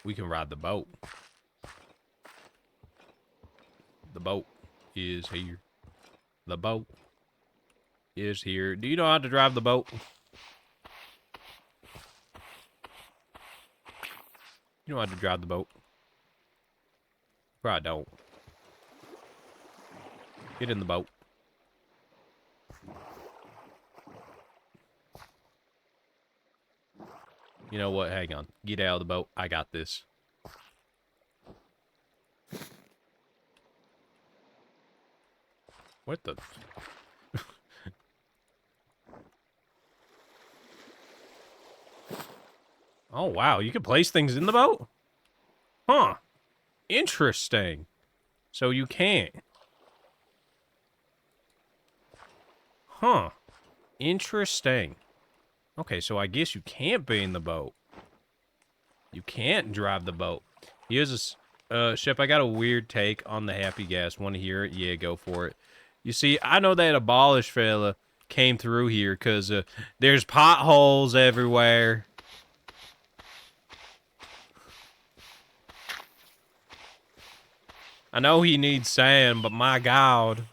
We can ride the boat. The boat is here. The boat is here. Do you know how to drive the boat? You know how to drive the boat? Probably don't. Get in the boat. You know what? Hang on. Get out of the boat. I got this. What the... Oh, wow. You can place things in the boat? Huh. Interesting. So you can't. Huh. Interesting. Okay, so I guess you can't be in the boat. You can't drive the boat. Here's a... Shep, I got a weird take on the Happy Gas. Want to hear it? Yeah, go for it. You see, I know that abolished fella came through here because there's potholes everywhere. I know he needs sand, but my God.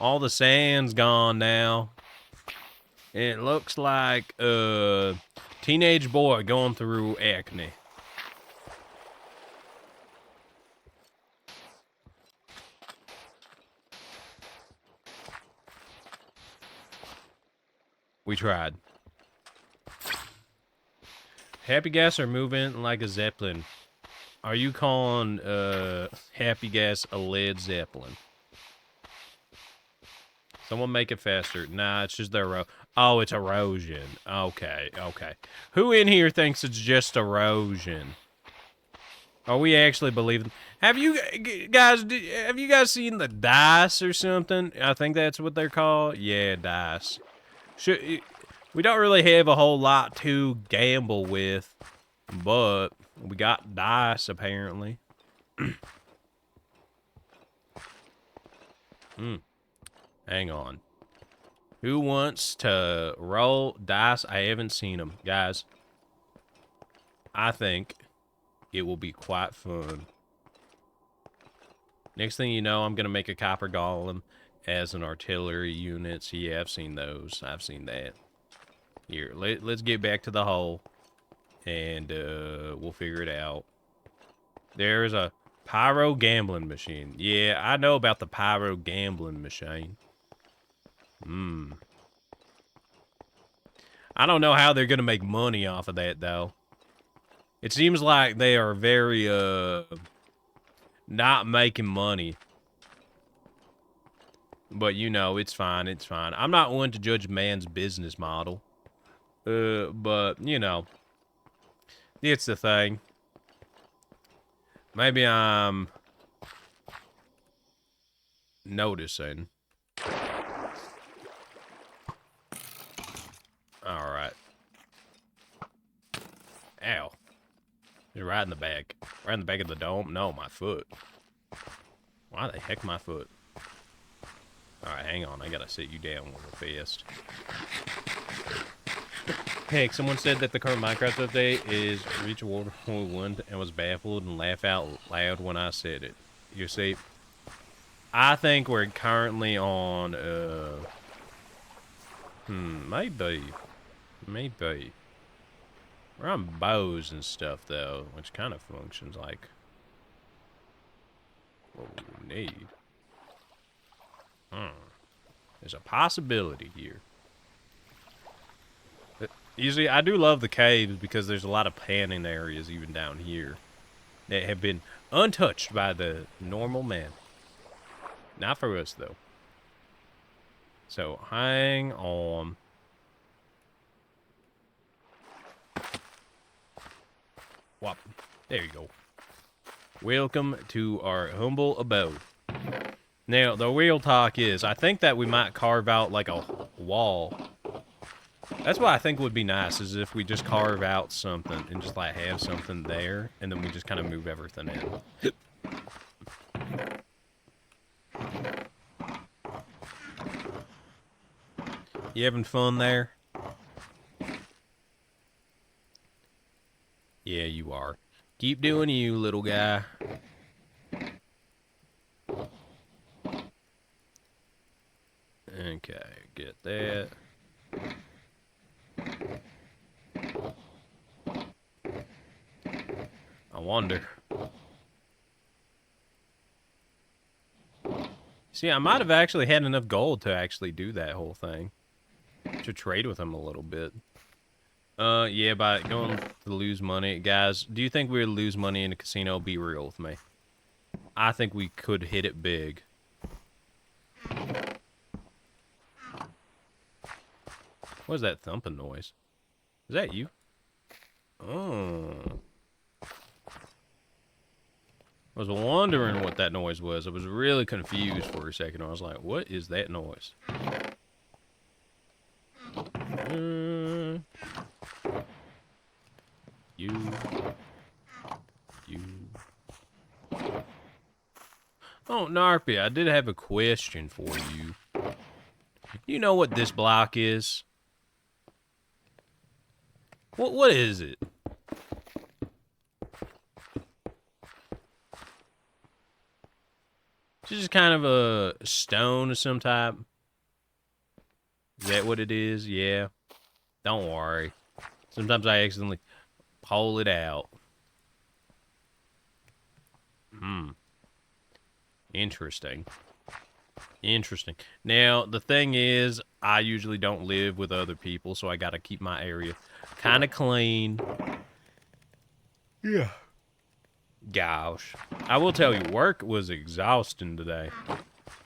All the sand's gone now. It looks like a teenage boy going through acne. We tried. Happy Gas are moving like a Zeppelin. Are you calling Happy Gas a Led Zeppelin? Someone make it faster. Nah, it's just their oh, it's erosion. Okay. Who in here thinks it's just erosion? Are we actually believing? Have you guys seen the dice or something? I think that's what they're called. Yeah, dice. We don't really have a whole lot to gamble with, but we got dice apparently. Hang on. Who wants to roll dice? I haven't seen them, guys. I think It will be quite fun. Next thing you know, I'm going to make a copper golem as an artillery unit. So yeah, I've seen those. I've seen that. Here, let's get back to the hole. And we'll figure it out. There's a pyro gambling machine. Yeah, I know about the pyro gambling machine. I don't know how they're going to make money off of that, though. It seems like they are very, not making money. But, you know, it's fine, it's fine. I'm not one to judge man's business model. But, you know, it's the thing. Maybe I'm noticing. Alright. Ow. You're right in the back. Right in the back of the dome? No, my foot. Why the heck my foot? Alright, hang on. I gotta sit you down real fast. Heck, someone said that the current Minecraft update is Reach World War 1 and was baffled and laughed out loud when I said it. You see, I think we're currently on, maybe. Maybe. We're on bows and stuff, though, which kind of functions like what we need. There's a possibility here. Usually, I do love the caves because there's a lot of panning areas even down here that have been untouched by the normal man. Not for us, though. So, hang on. Whop. There you go. Welcome to our humble abode. Now, the real talk is, I think that we might carve out, like, a wall. That's what I think would be nice, is if we just carve out something and just, like, have something there, and then we just kind of move everything in. You having fun there? Yeah, you are. Keep doing you, little guy. Okay, get that. I wonder. See, I might have actually had enough gold to actually do that whole thing. To trade with him a little bit. Yeah, by going to lose money. Guys, do you think we would lose money in a casino? Be real with me. I think we could hit it big. What is that thumping noise? Is that you? Oh. I was wondering what that noise was. I was really confused for a second. I was like, what is that noise? You. Oh, Narpy, I did have a question for you. You know what this block is? What is it? It's just kind of a stone of some type. Is that what it is? Yeah. Don't worry. Sometimes I accidentally pull it out. Interesting. Interesting. Now, the thing is, I usually don't live with other people, so I gotta keep my area kind of clean. Yeah. Gosh. I will tell you, work was exhausting today.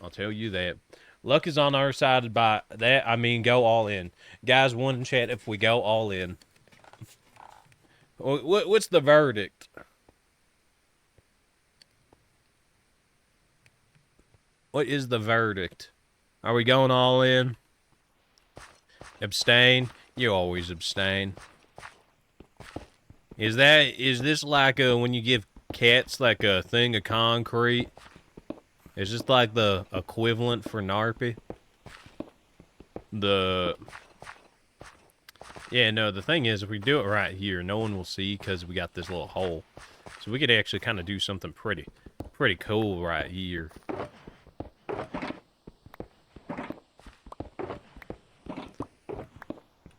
I'll tell you that. Luck is on our side. By that, I mean go all in. Guys, one in chat if we go all in. What's the verdict? What is the verdict? Are we going all in? Abstain? You always abstain. Is this like when you give cats like a thing of concrete? Is this like the equivalent for Narpy? Yeah, no, the thing is, if we do it right here, no one will see because we got this little hole. So we could actually kind of do something pretty cool right here.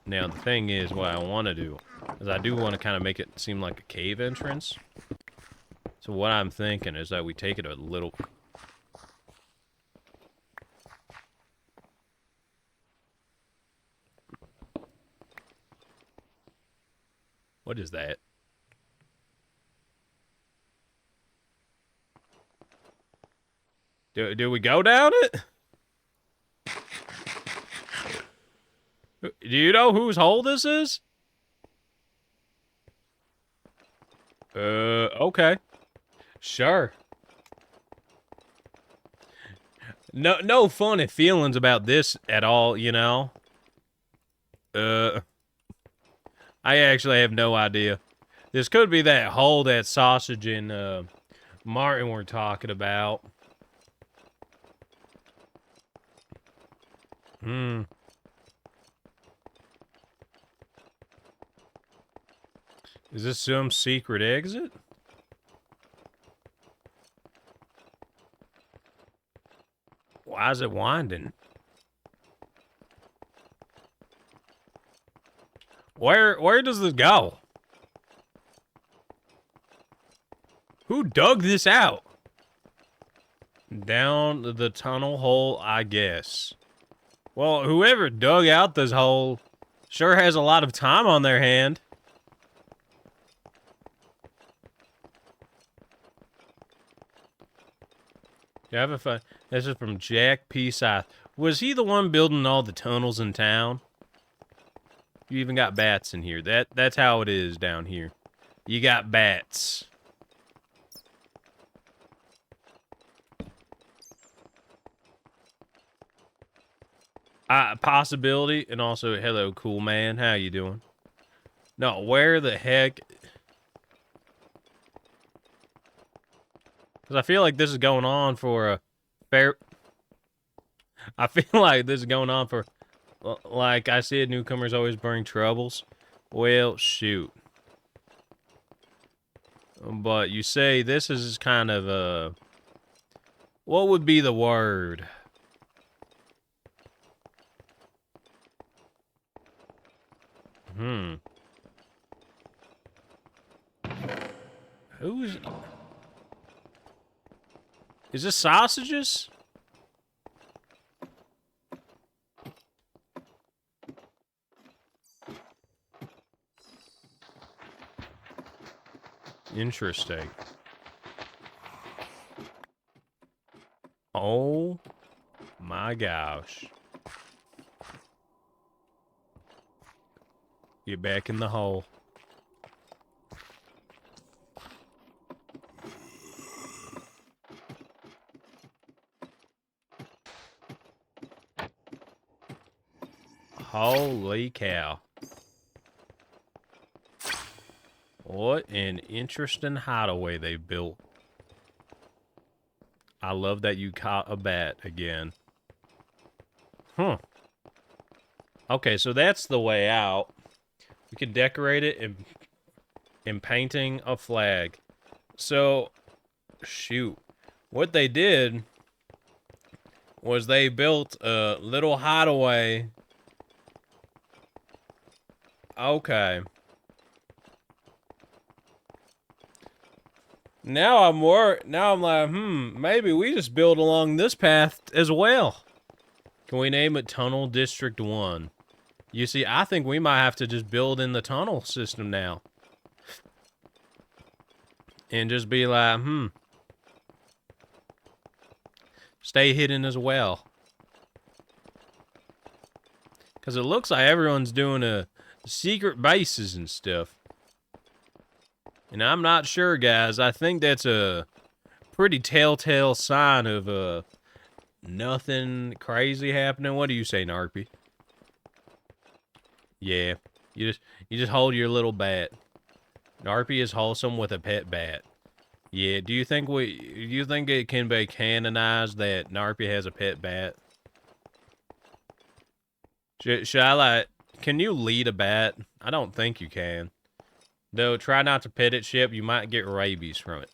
Now, the thing is, what I want to do is I do want to kind of make it seem like a cave entrance. So what I'm thinking is that we take it a little... What is that? Do we go down it? Do you know whose hole this is? Okay. Sure. No funny feelings about this at all, you know? I actually have no idea. This could be that hole that Sausage and, Martin were talking about. Hmm. Is this some secret exit? Why is it winding? Where does this go? Who dug this out? Down the tunnel hole, I guess. Well, whoever dug out this hole sure has a lot of time on their hand. You have a fun. This is from Jack P. Scythe. Was he the one building all the tunnels in town? You even got bats in here. That's how it is down here. You got bats. Possibility, and also, hello, cool man. How you doing? No, where the heck? Because I feel like this is going on for a fair... I feel like this is going on for... Like I said, newcomers always bring troubles. Well, shoot. But you say this is kind of a... What would be the word? Who's... Is this sausages? Interesting. Oh my gosh. Get back in the hole. Holy cow. What an interesting hideaway they built. I love that you caught a bat again. Huh. Okay, so that's the way out. We could decorate it in painting a flag. So, shoot. What they did was they built a little hideaway. Okay. Now I'm like, maybe we just build along this path as well. Can we name it Tunnel District 1? You see, I think we might have to just build in the tunnel system now. And just be like, stay hidden as well. Because it looks like everyone's doing a secret bases and stuff. And I'm not sure, guys. I think that's a pretty telltale sign of nothing crazy happening. What do you say, Narpy? Yeah, you just hold your little bat. Narpy is wholesome with a pet bat. Yeah, do you think it can be canonized that Narpy has a pet bat? Should I like Can you lead a bat? I don't think you can. Though, try not to pet it, Ship. You might get rabies from it.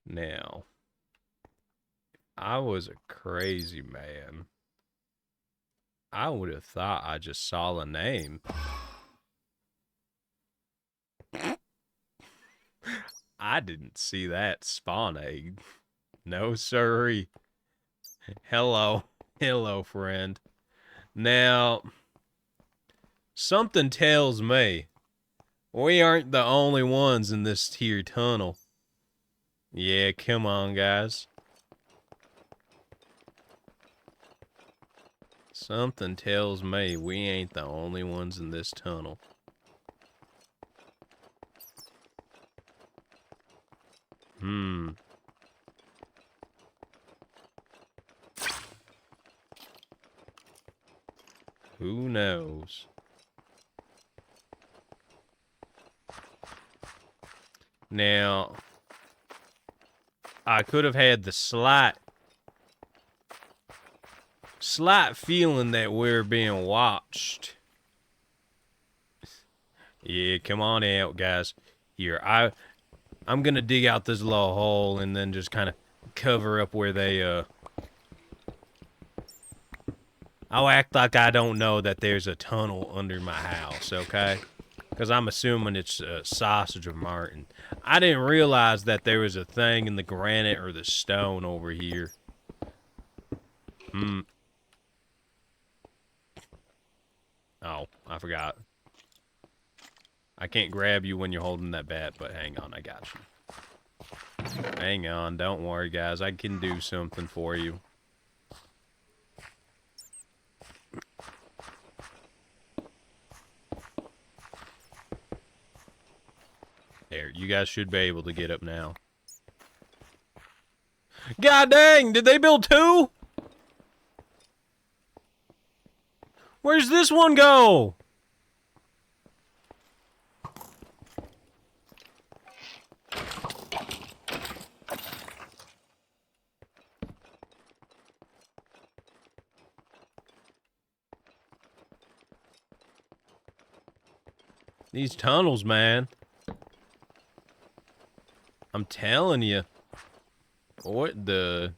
Now, I was a crazy man. I would have thought I just saw a name. I didn't see that spawn egg. No, sirree. Hello. Hello, friend. Now, something tells me we aren't the only ones in this here tunnel. Yeah, come on, guys. Something tells me we ain't the only ones in this tunnel. Who knows? Now, I could have had the slight feeling that we're being watched. Yeah, come on out, guys. Here, I'm gonna dig out this little hole and then just kind of cover up where they, I'll act like I don't know that there's a tunnel under my house, okay? Because I'm assuming it's a sausage of Martin. I didn't realize that there was a thing in the granite or the stone over here. Oh, I forgot. I can't grab you when you're holding that bat, but hang on, I got you. Hang on, don't worry, guys. I can do something for you. There, you guys should be able to get up now. God dang, did they build two? Where's this one go? These tunnels, man. I'm telling you. What the...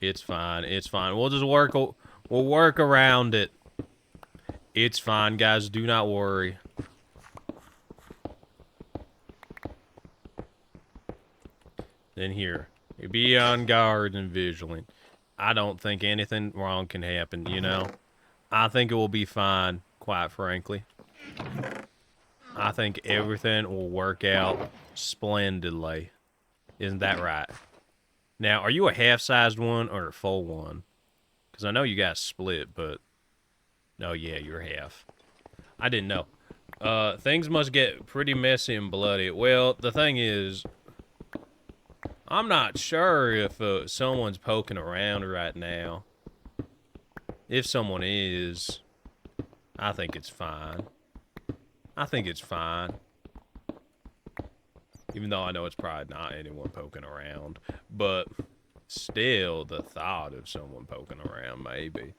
It's fine. It's fine. We'll just work... We'll work around it. It's fine, guys. Do not worry. Then here. Be on guard and vigilant. I don't think anything wrong can happen, you know? I think it will be fine, quite frankly. I think everything will work out splendidly. Isn't that right? Now, are you a half-sized one or a full one? Because I know you guys split, but... Oh, yeah, you're half. I didn't know. Things must get pretty messy and bloody. Well, the thing is... I'm not sure if someone's poking around right now. If someone is, I think it's fine. I think it's fine. Even though I know it's probably not anyone poking around. But still, the thought of someone poking around, maybe.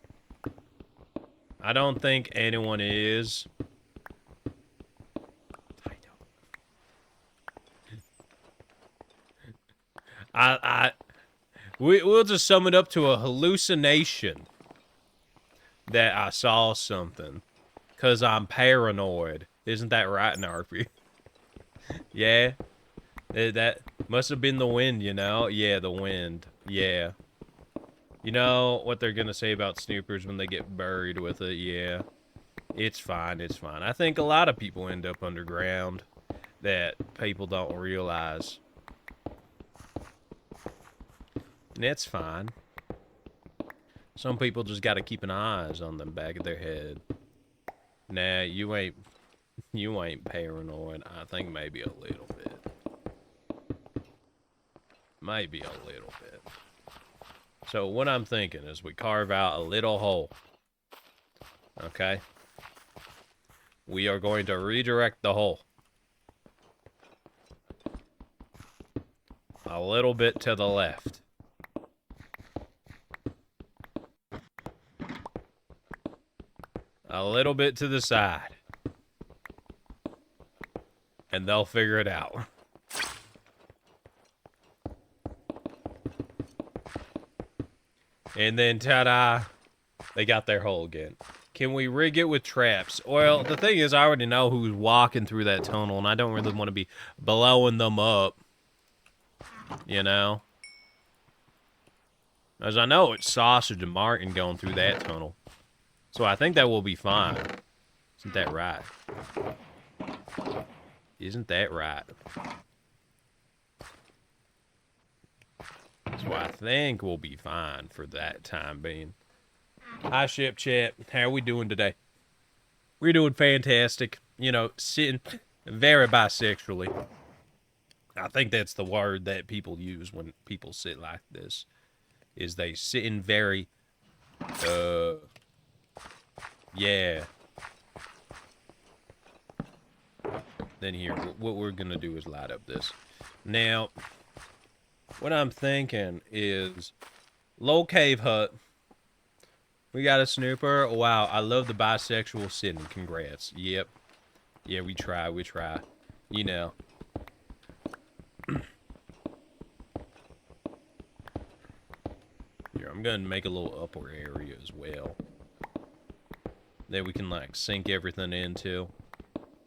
I don't think anyone is. We'll just sum it up to a hallucination that I saw something. Because I'm paranoid. Isn't that right, Narpy? Yeah? That must have been the wind, you know? Yeah, the wind. Yeah. You know what they're going to say about snoopers when they get buried with it? Yeah. It's fine, it's fine. I think a lot of people end up underground that people don't realize. And it's fine. Some people just gotta keep an eyes on the back of their head. Nah, you ain't paranoid. I think maybe a little bit. Maybe a little bit. So what I'm thinking is we carve out a little hole. Okay? We are going to redirect the hole a little bit to the left. A little bit to the side. And they'll figure it out. And then, ta-da, they got their hole again. Can we rig it with traps? Well, the thing is, I already know who's walking through that tunnel, and I don't really want to be blowing them up. You know? As I know, it's Sausage and Martin going through that tunnel. So I think that will be fine. Isn't that right? Isn't that right? So I think we'll be fine for that time being. Hi, Ship Chat. How are we doing today? We're doing fantastic. You know, sitting very bisexually. I think that's the word that people use when people sit like this. Is they sitting very, yeah. Then here, what we're gonna do is light up this. Now, what I'm thinking is low cave hut. We got a snooper. Wow, I love the bisexual sitting. Congrats. Yep. Yeah, we try. You know. Here, I'm gonna make a little upper area as well that we can like sink everything into.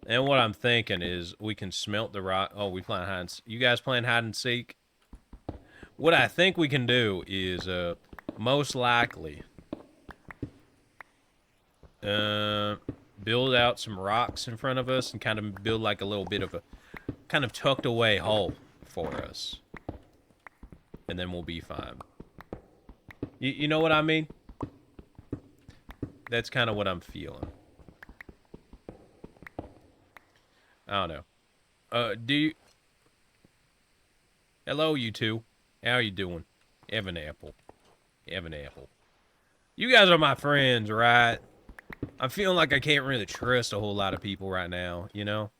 And what I'm thinking is we can smelt the rock. Oh, we playing hide and seek. You guys playing hide and seek? What I think we can do is most likely build out some rocks in front of us and kind of build like a little bit of a kind of tucked away hole for us. And then we'll be fine. You know what I mean? That's kind of what I'm feeling. I don't know. Do you... Hello, you two. How are you doing? Evan Apple. You guys are my friends, right? I'm feeling like I can't really trust a whole lot of people right now, you know?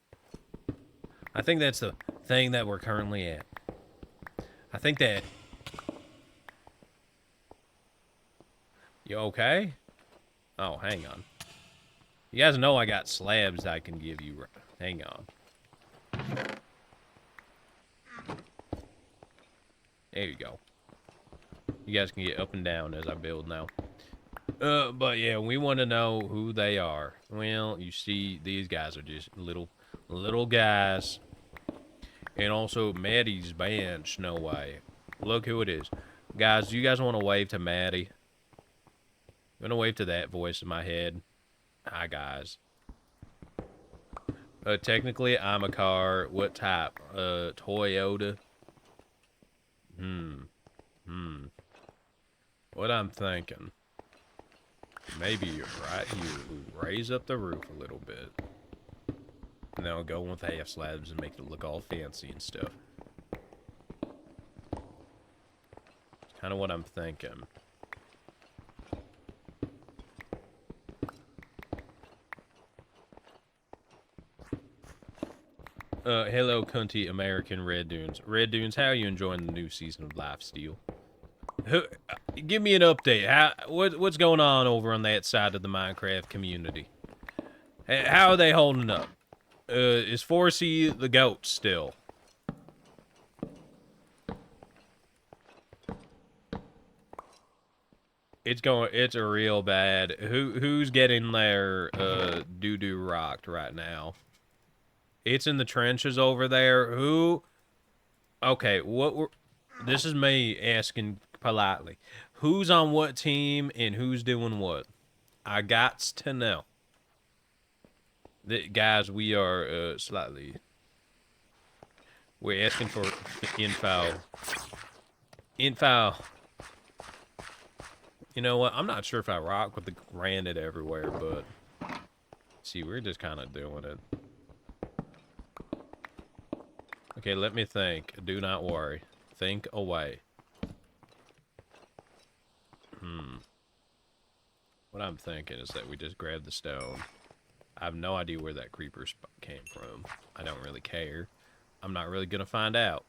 I think that's the thing that we're currently at. I think that... You okay? Oh, hang on. You guys know I got slabs I can give you. Hang on. There you go. You guys can get up and down as I build now. But yeah, we want to know who they are. Well, you see, these guys are just little guys. And also, Maddie's bench, no way. Look who it is. Guys, do you guys want to wave to Maddie? I'm going to wave to that voice in my head. Hi, guys. Technically, I'm a car. What type? Toyota. What I'm thinking. Maybe right here, we'll raise up the roof a little bit. And then I'll go with half slabs and make it look all fancy and stuff. It's kind of what I'm thinking. Hello, cunty American Red Dunes. Red Dunes, how are you enjoying the new season of Lifesteal? Give me an update. What's going on over on that side of the Minecraft community? How are they holding up? Is 4C the goat still? It's a real bad. Who's getting their doo-doo rocked right now? It's in the trenches over there. Who? Okay, this is me asking politely. Who's on what team and who's doing what? I gots to know. Guys, we are we're asking for info. You know what? I'm not sure if I rock with the granite everywhere, but see, we're just kind of doing it. Okay, let me think. Do not worry. Think away. What I'm thinking is that we just grab the stone. I have no idea where that creeper came from. I don't really care. I'm not really gonna find out.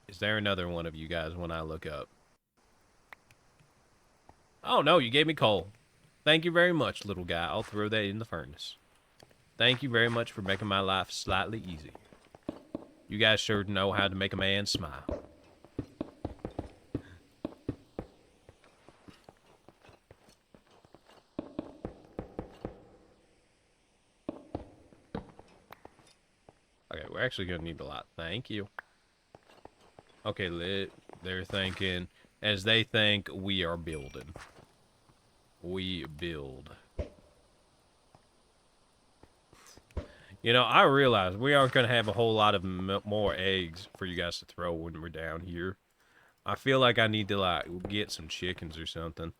Is there another one of you guys when I look up? Oh no, you gave me coal. Thank you very much, little guy. I'll throw that in the furnace. Thank you very much for making my life slightly easy. You guys sure know how to make a man smile. Okay, we're actually gonna need a lot. Thank you. Okay, they're thinking, as they think, we are building. We build. You know, I realize we aren't going to have a whole lot of more eggs for you guys to throw when we're down here. I feel like I need to, like, get some chickens or something.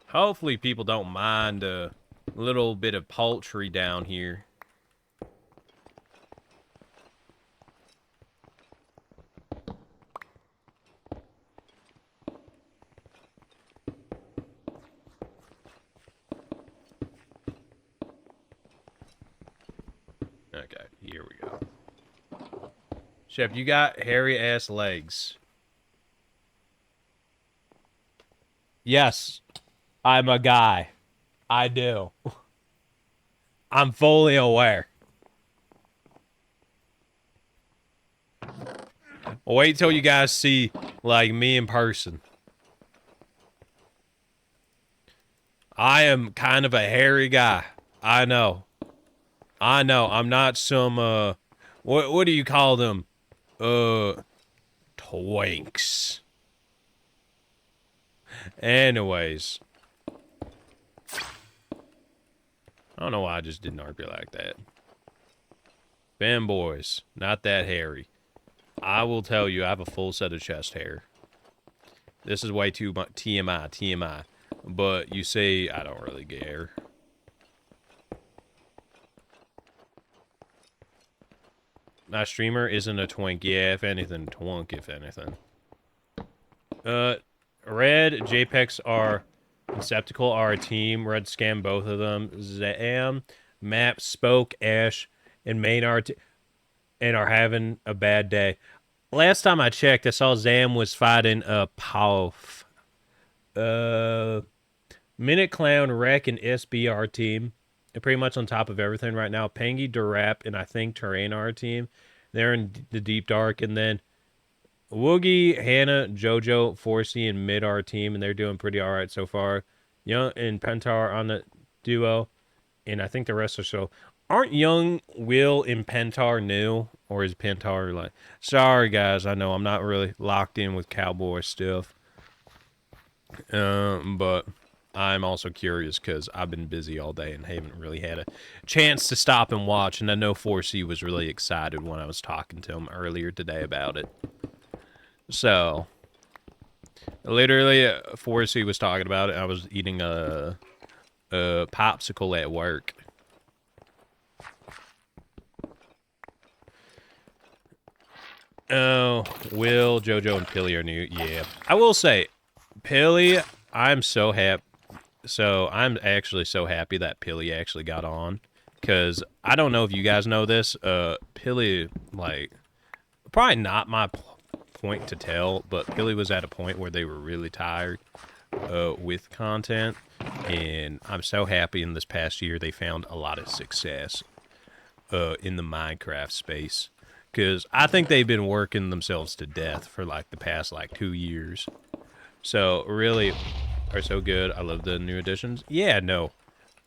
Hopefully people don't mind a little bit of poultry down here. Okay, here we go. Chef, you got hairy-ass legs. Yes, I'm a guy. I do. I'm fully aware. Wait till you guys see, like, me in person. I am kind of a hairy guy. I know. I know. I'm not some, what do you call them? Twinks. Anyways. I don't know why I just didn't argue like that. Fanboys, not that hairy. I will tell you, I have a full set of chest hair. This is way too much TMI. But you see, I don't really care. My streamer isn't a twink. Yeah, if anything, twunk, if anything. Red, JPEX are Conceptical are a team. Red scam both of them. Zam, Map, Spoke, Ash, and Main are and are having a bad day. Last time I checked, I saw Zam was fighting Pauf. Minute Clown, Wreck, and SBR team. They're pretty much on top of everything right now. Pangy, Durap, and I think Terrain are a team. They're in the Deep Dark, and then Woogie, Hannah, JoJo, Forsey, and Mid are a team, and they're doing pretty alright so far. Young and Pentar on the duo, and I think the rest are so. Aren't Young, Will, and Pentar new? Or is Pentar like... Sorry, guys, I know I'm not really locked in with Cowboy stuff. But I'm also curious because I've been busy all day and haven't really had a chance to stop and watch, and I know 4C was really excited when I was talking to him earlier today about it. So, literally, 4C was talking about it. I was eating a popsicle at work. Oh, Will, JoJo, and Pilly are new. Yeah. I will say, Pilly, I'm so happy. So, I'm actually so happy that Pilly actually got on. Because, I don't know if you guys know this. Pilly, like, probably not my point to tell, but Pilly was at a point where they were really tired with content, and I'm so happy in this past year they found a lot of success in the Minecraft space, because I think they've been working themselves to death for like the past like 2 years. So really are so good. I love the new additions. Yeah, no,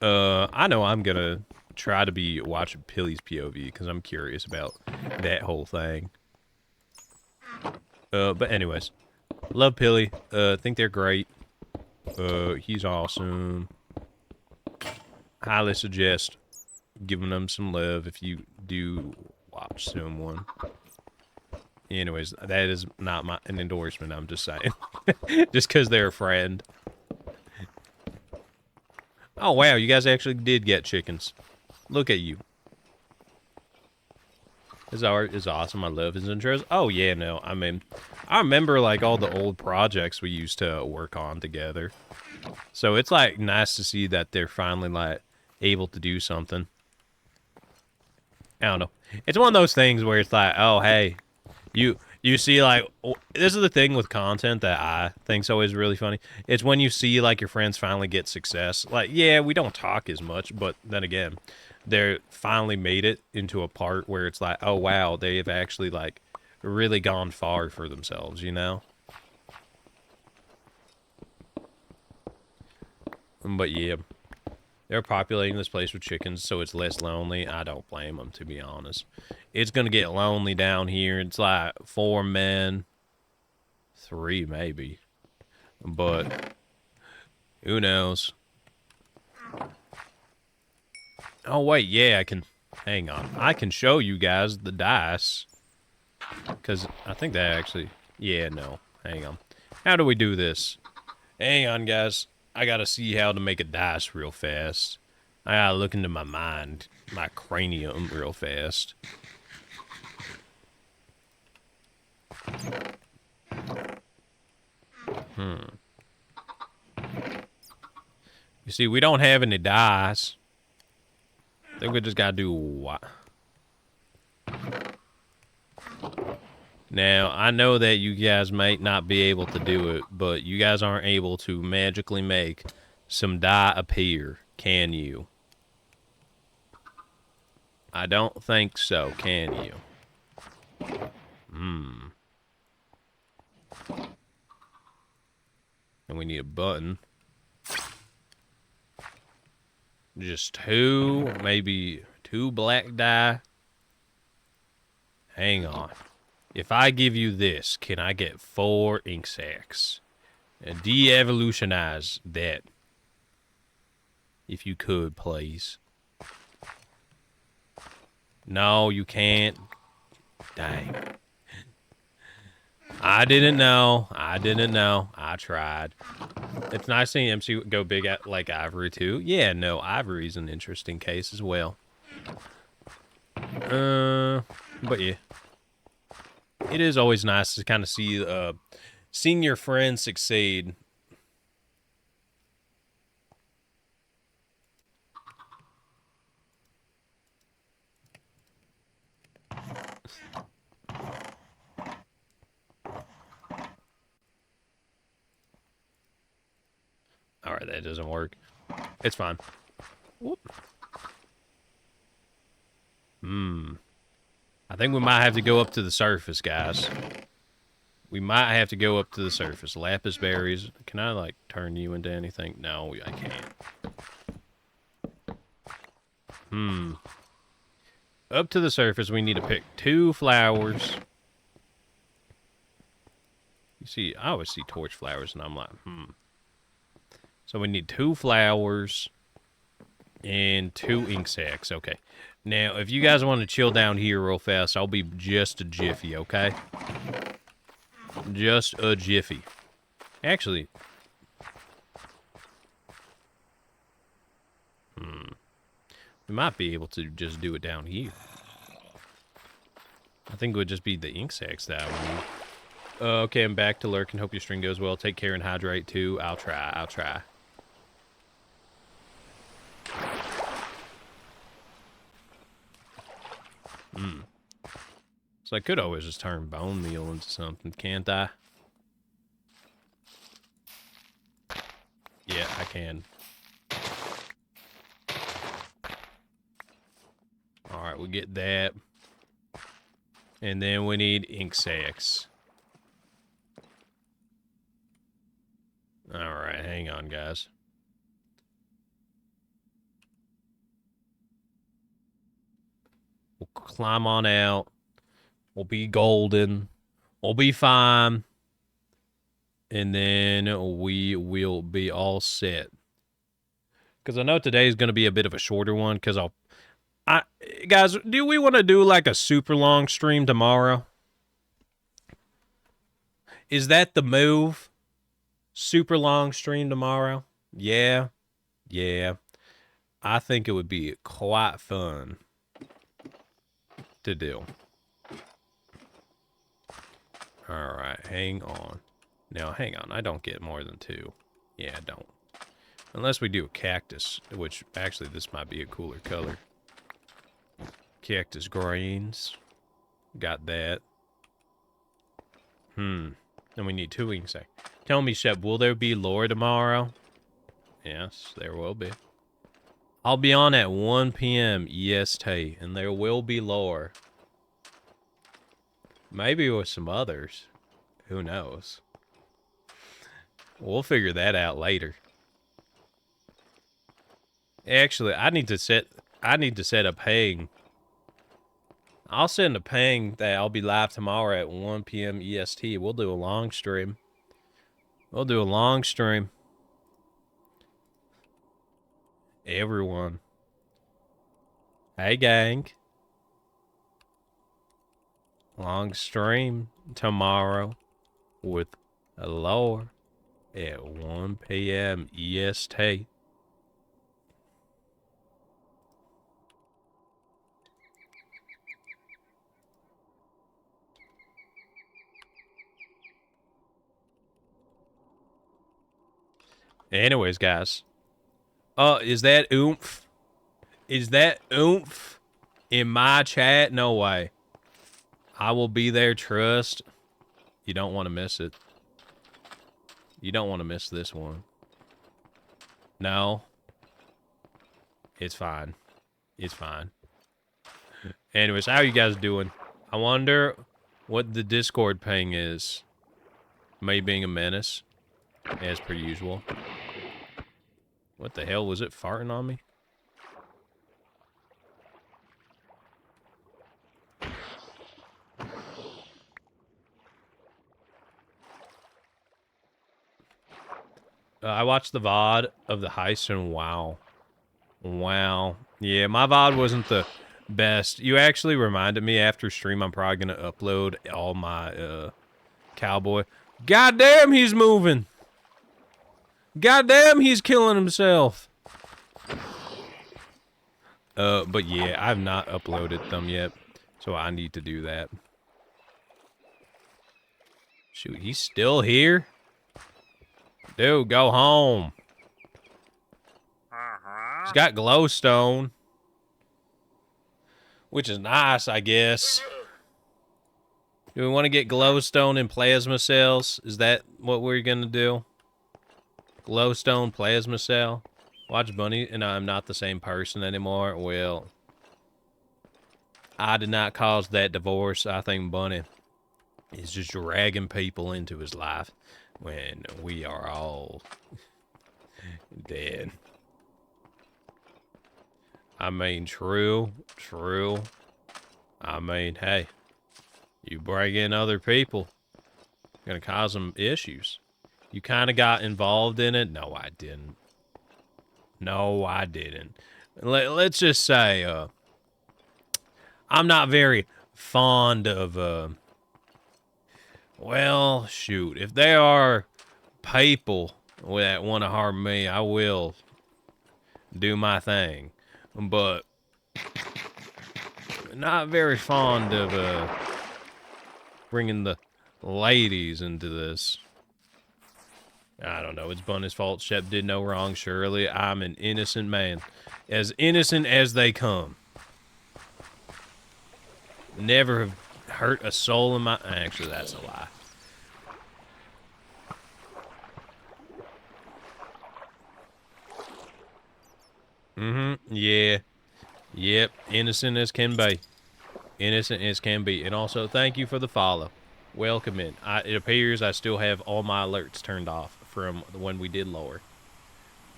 I know I'm gonna try to be watching Pilly's POV because I'm curious about that whole thing. But anyways, love Pilly. Think they're great. He's awesome. Highly suggest giving them some love if you do watch someone. Anyways, that is not an endorsement. I'm just saying, just because they're a friend. Oh wow, you guys actually did get chickens. Look at you. His art is awesome. I love his intros. Oh, yeah, no. I mean, I remember, like, all the old projects we used to work on together. So it's, like, nice to see that they're finally, like, able to do something. I don't know. It's one of those things where it's like, oh, hey, you see, like, this is the thing with content that I think's always really funny. It's when you see, like, your friends finally get success. Like, yeah, we don't talk as much, but then again, they're finally made it into a part where it's like, oh, wow, they've actually, like, really gone far for themselves, you know? But, yeah, they're populating this place with chickens so it's less lonely. I don't blame them, to be honest. It's going to get lonely down here. It's like 4 men, 3 maybe. But who knows? Oh, wait, yeah, I can... Hang on. I can show you guys the dice. Because I think that actually... Yeah, no. Hang on. How do we do this? Hang on, guys. I gotta see how to make a dice real fast. I gotta look into my mind. My cranium real fast. You see, we don't have any dice. I think we just gotta do what? Now, I know that you guys might not be able to do it, but you guys aren't able to magically make some die appear, can you? I don't think so, can you? And we need a button. Just 2, maybe 2 black die. Hang on. If I give you this, can I get 4 ink sacs? And de-evolutionize that. If you could, please. No, you can't. Dang. I didn't know. I didn't know. I tried. It's nice seeing MC go big at, like, Ivory, too. Yeah, no, Ivory's an interesting case as well. But yeah. It is always nice to kind of see, seeing your friends succeed. Alright, that doesn't work. It's fine. Whoop. I think we might have to go up to the surface, guys. We might have to go up to the surface. Lapis berries. Can I, like, turn you into anything? No, I can't. Up to the surface, we need to pick 2 flowers. You see, I always see torch flowers, and I'm like, So we need 2 flowers and 2 ink sacs. Okay. Now, if you guys want to chill down here real fast, I'll be just a jiffy, okay? Just a jiffy. Actually... We might be able to just do it down here. I think it would just be the ink sacs that I would need. Okay, I'm back to lurk and hope your stream goes well. Take care and hydrate too. I'll try. So I could always just turn bone meal into something, can't I? Yeah, I can. Alright, we get that. And then we need ink sacs. Alright, hang on, guys. We'll climb on out. We'll be golden. We'll be fine. And then we will be all set. Because I know today's going to be a bit of a shorter one. Because guys, do we want to do like a super long stream tomorrow? Is that the move? Super long stream tomorrow? Yeah. I think it would be quite fun to do. Alright, hang on. Now, hang on. I don't get more than 2. Yeah, I don't. Unless we do a cactus, which actually this might be a cooler color. Cactus greens. Got that. Then we need 2 wings. Tell me, Shep, will there be lore tomorrow? Yes, there will be. I'll be on at 1 p.m. EST, and there will be lore. Maybe with some others. Who knows? We'll figure that out later. Actually, I need to set a ping. I'll send a ping that I'll be live tomorrow at 1 p.m. EST. We'll do a long stream. Everyone. Hey, gang. Long stream tomorrow with a lore at 1 p.m. EST. Anyways, guys. Is that oomph? Is that oomph in my chat? No way. I will be there, trust. You don't want to miss it. You don't want to miss this one. No. It's fine. It's fine. Anyways, how are you guys doing? I wonder what the Discord ping is. Me being a menace, as per usual. What the hell, was it farting on me? I watched the VOD of the heist and wow. Wow. Yeah, my VOD wasn't the best. You actually reminded me after stream I'm probably going to upload all my cowboy. Goddamn, he's moving. Goddamn, he's killing himself. But yeah, I've not uploaded them yet, so I need to do that. Shoot, he's still here? Dude, go home. He's got glowstone, which is nice, I guess. Do we want to get glowstone and plasma cells? Is that what we're gonna do? Glowstone, plasma cell. Watch Bunny, and I'm not the same person anymore. Well, I did not cause that divorce. I think Bunny is just dragging people into his life when we are all dead. I mean, true. I mean, hey, you bring in other people, gonna cause them issues. You kind of got involved in it. No, I didn't. No, I didn't. Let's just say, I'm not very fond of, well, shoot. If there are people that want to harm me, I will do my thing. But not very fond of, bringing the ladies into this. I don't know. It's Bunny's fault. Shep did no wrong, surely. I'm an innocent man. As innocent as they come. Never have hurt a soul in my... Actually, that's a lie. Yeah. Yep. Innocent as can be. Innocent as can be. And also, thank you for the follow. Welcome in. It appears I still have all my alerts turned off from when we did lore.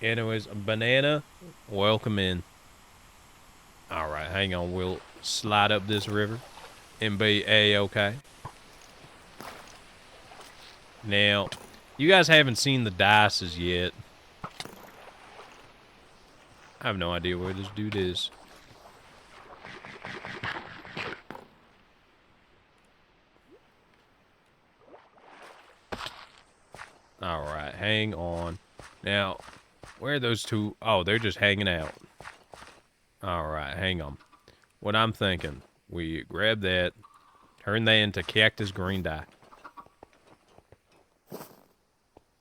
Anyways, Banana, welcome in. Alright, hang on. We'll slide up this river and be A-okay. Now, you guys haven't seen the dices yet. I have no idea where this dude is. Alright, hang on. Now, where are those two? Oh, they're just hanging out. Alright, hang on. What I'm thinking, we grab that, turn that into cactus green dye.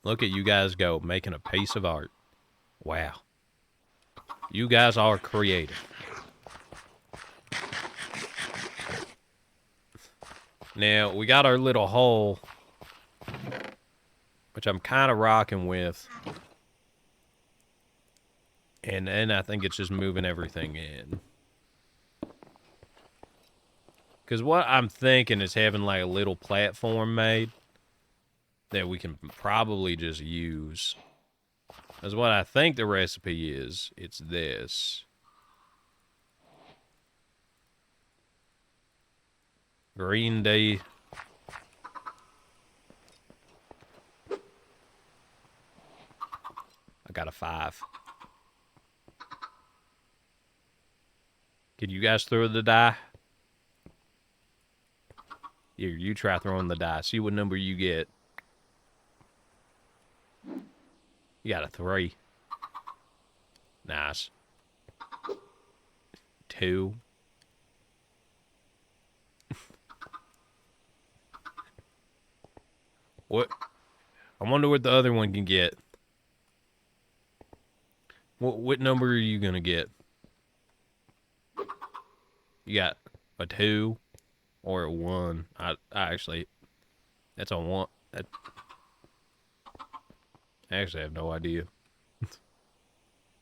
Look at you guys go, making a piece of art. Wow. You guys are creative. Now, we got our little hole, which I'm kind of rocking with. And then I think it's just moving everything in. Because what I'm thinking is having like a little platform made that we can probably just use. That's what I think the recipe is. It's this. Green Day. I got a 5. Can you guys throw the die? Here, you try throwing the die. See what number you get. You got a 3. Nice. 2. What? I wonder what the other one can get. What number are you gonna get? You got a 2 or a 1. I actually, that's a 1. I actually have no idea.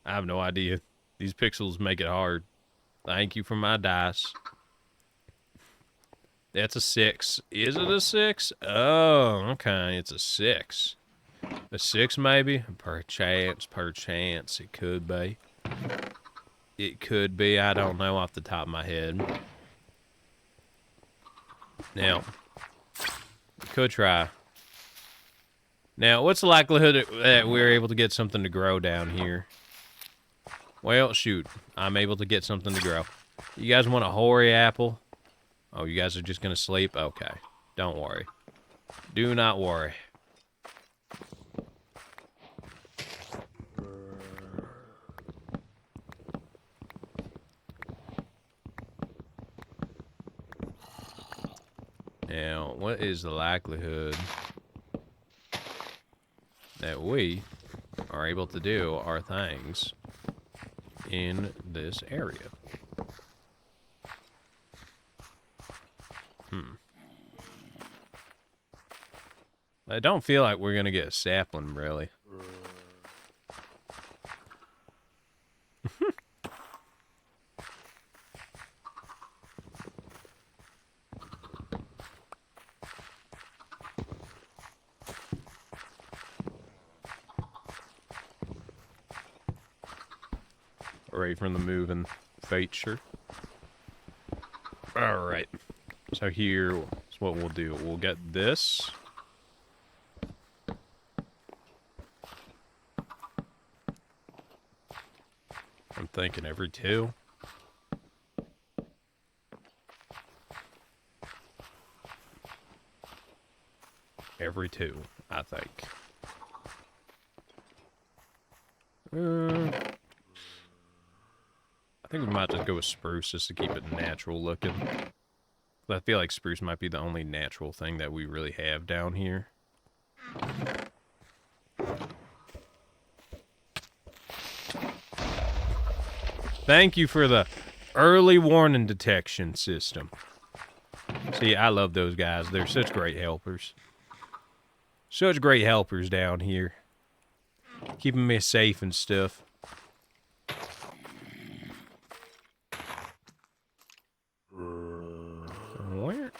I have no idea. These pixels make it hard. Thank you for my dice. That's a 6. Is it a 6? Oh, okay. It's a 6. A 6 maybe? Perchance. It could be. It could be. I don't know off the top of my head. Now, could try. Now, what's the likelihood that we're able to get something to grow down here? Well, shoot. I'm able to get something to grow. You guys want a hoary apple? Oh, you guys are just going to sleep? Okay. Don't worry. Do not worry. Now, what is the likelihood that we are able to do our things in this area? I don't feel like we're going to get a sapling, really. Right from the moving feature. Alright. So here's what we'll do. We'll get this. I'm thinking every 2. Every 2, I think. I think we might just go with spruce just to keep it natural looking. I feel like spruce might be the only natural thing that we really have down here. Thank you for the early warning detection system. See, I love those guys. They're such great helpers. Such great helpers down here. Keeping me safe and stuff. Where?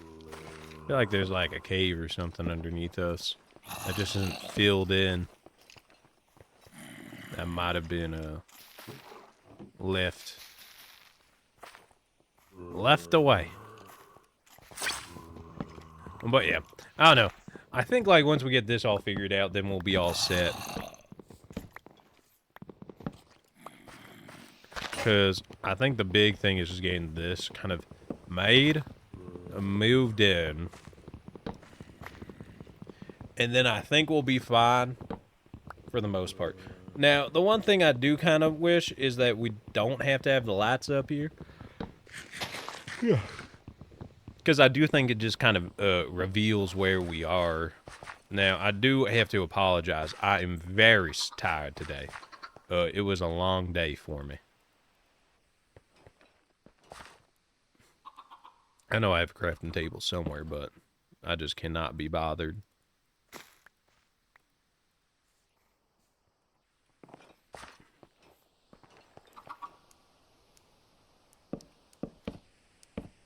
I feel like there's like a cave or something underneath us that just isn't filled in. That might have been left away. But yeah, I don't know. I think like once we get this all figured out, then we'll be all set. Because I think the big thing is just getting this kind of made, moved in. And then I think we'll be fine for the most part. Now, the one thing I do kind of wish is that we don't have to have the lights up here. Yeah. Because I do think it just kind of reveals where we are. Now, I do have to apologize. I am very tired today. It was a long day for me. I know I have a crafting table somewhere, but I just cannot be bothered.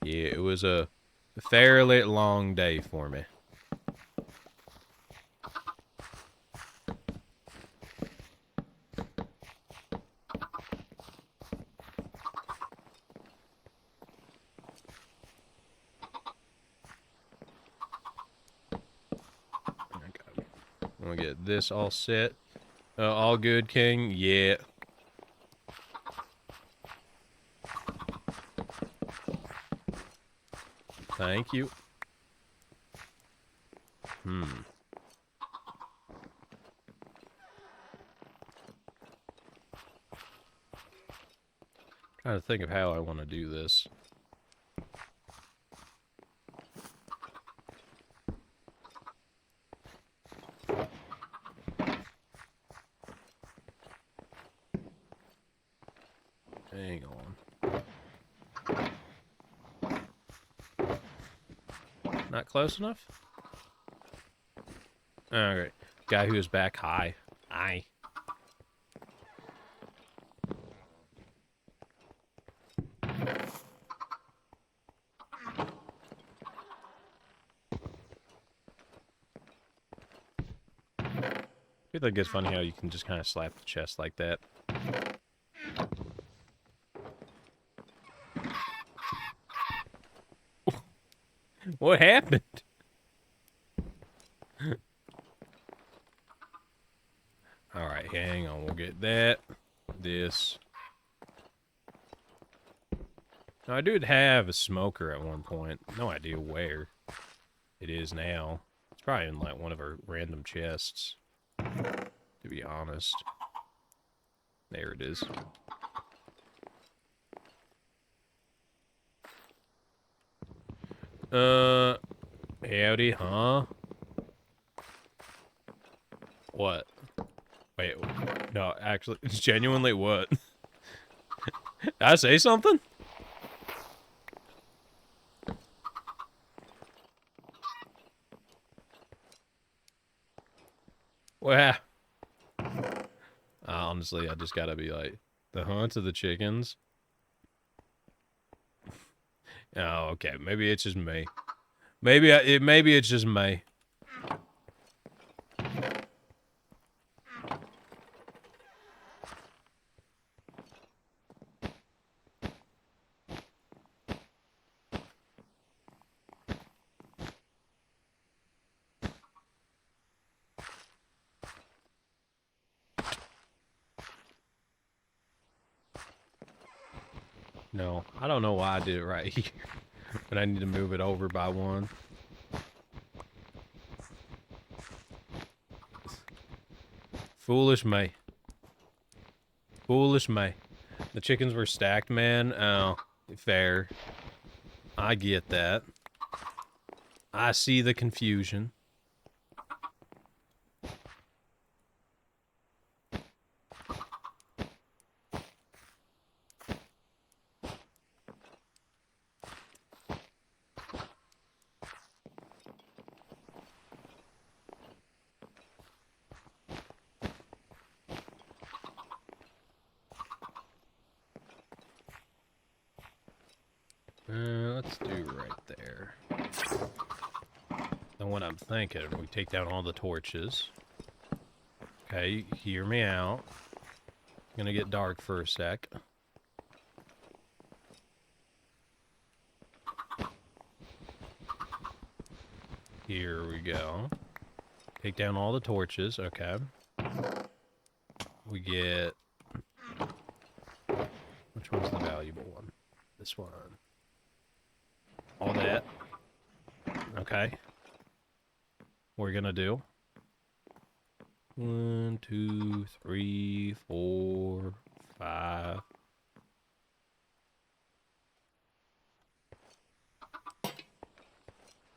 Yeah, it was a fairly long day for me. I'm gonna get this all set. All good, King? Yeah. Thank you. Trying to think of how I want to do this. Hang on. Not close enough? Alright. Guy who is back. Hi. Hi. I think it's funny how you can just kind of slap the chest like that. What happened? Alright, hang on. We'll get that. This. Now, I did have a smoker at one point. No idea where it is now. It's probably in like one of our random chests, to be honest. There it is. Howdy, huh? What? Wait, no, actually, it's genuinely what? Did I say something? Well, honestly, I just gotta be like, the hunt of the chickens? Oh, okay, maybe it's just me. Maybe it's just me. No, I don't know why I did it right here. But I need to move it over by one. Foolish me. Foolish me. The chickens were stacked, man. Oh, fair. I get that. I see the confusion. Let's do right there. Then what I'm thinking, we take down all the torches. Okay, hear me out. Gonna get dark for a sec. Here we go. Take down all the torches, okay. We get... Which one's the valuable one? This one. All that. Okay. We're gonna do 1, 2, 3, 4, 5.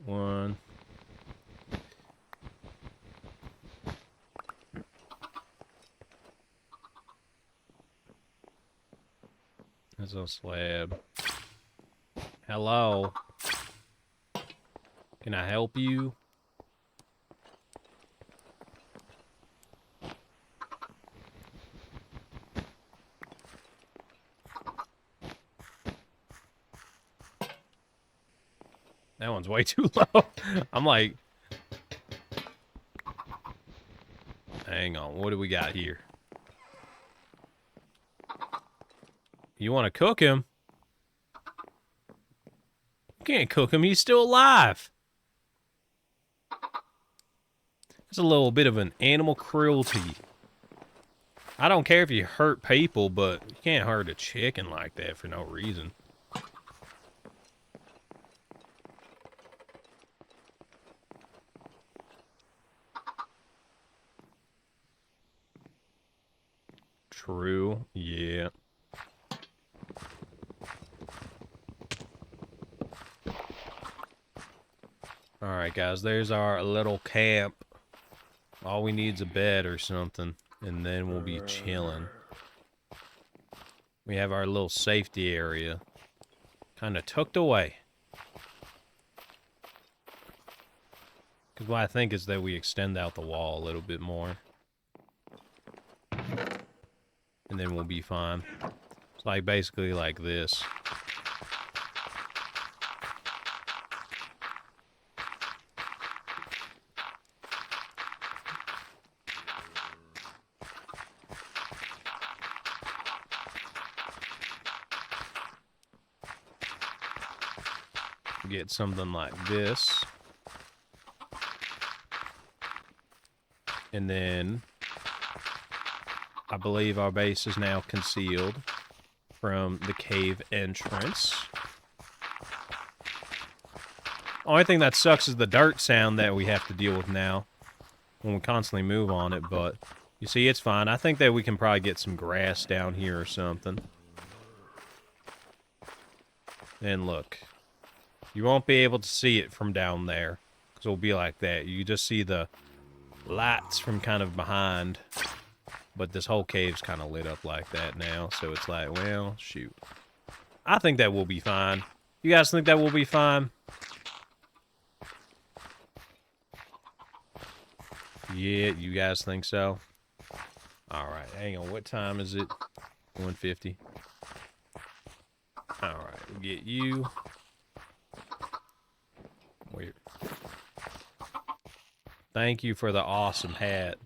One. There's a slab. Hello. Can I help you? That one's way too low. I'm like... Hang on, what do we got here? You want to cook him? You can't cook him, he's still alive. It's a little bit of an animal cruelty. I don't care if you hurt people, but you can't hurt a chicken like that for no reason. True, yeah. Alright, guys, there's our little camp. All we need is a bed or something, and then we'll be chilling. We have our little safety area kind of tucked away. Because what I think is that we extend out the wall a little bit more. And then we'll be fine. It's like basically like this. Get something like this. And then I believe our base is now concealed from the cave entrance. Only thing that sucks is the dirt sound that we have to deal with now when we constantly move on it, but you see, it's fine. I think that we can probably get some grass down here or something. And look. You won't be able to see it from down there, because it'll be like that. You just see the lights from kind of behind, but this whole cave's kind of lit up like that now, so it's like, well, shoot. I think that will be fine. You guys think that will be fine? Yeah, you guys think so? Alright, hang on, what time is it? 1:50. Alright, we'll get you... Weird. Thank you for the awesome hat.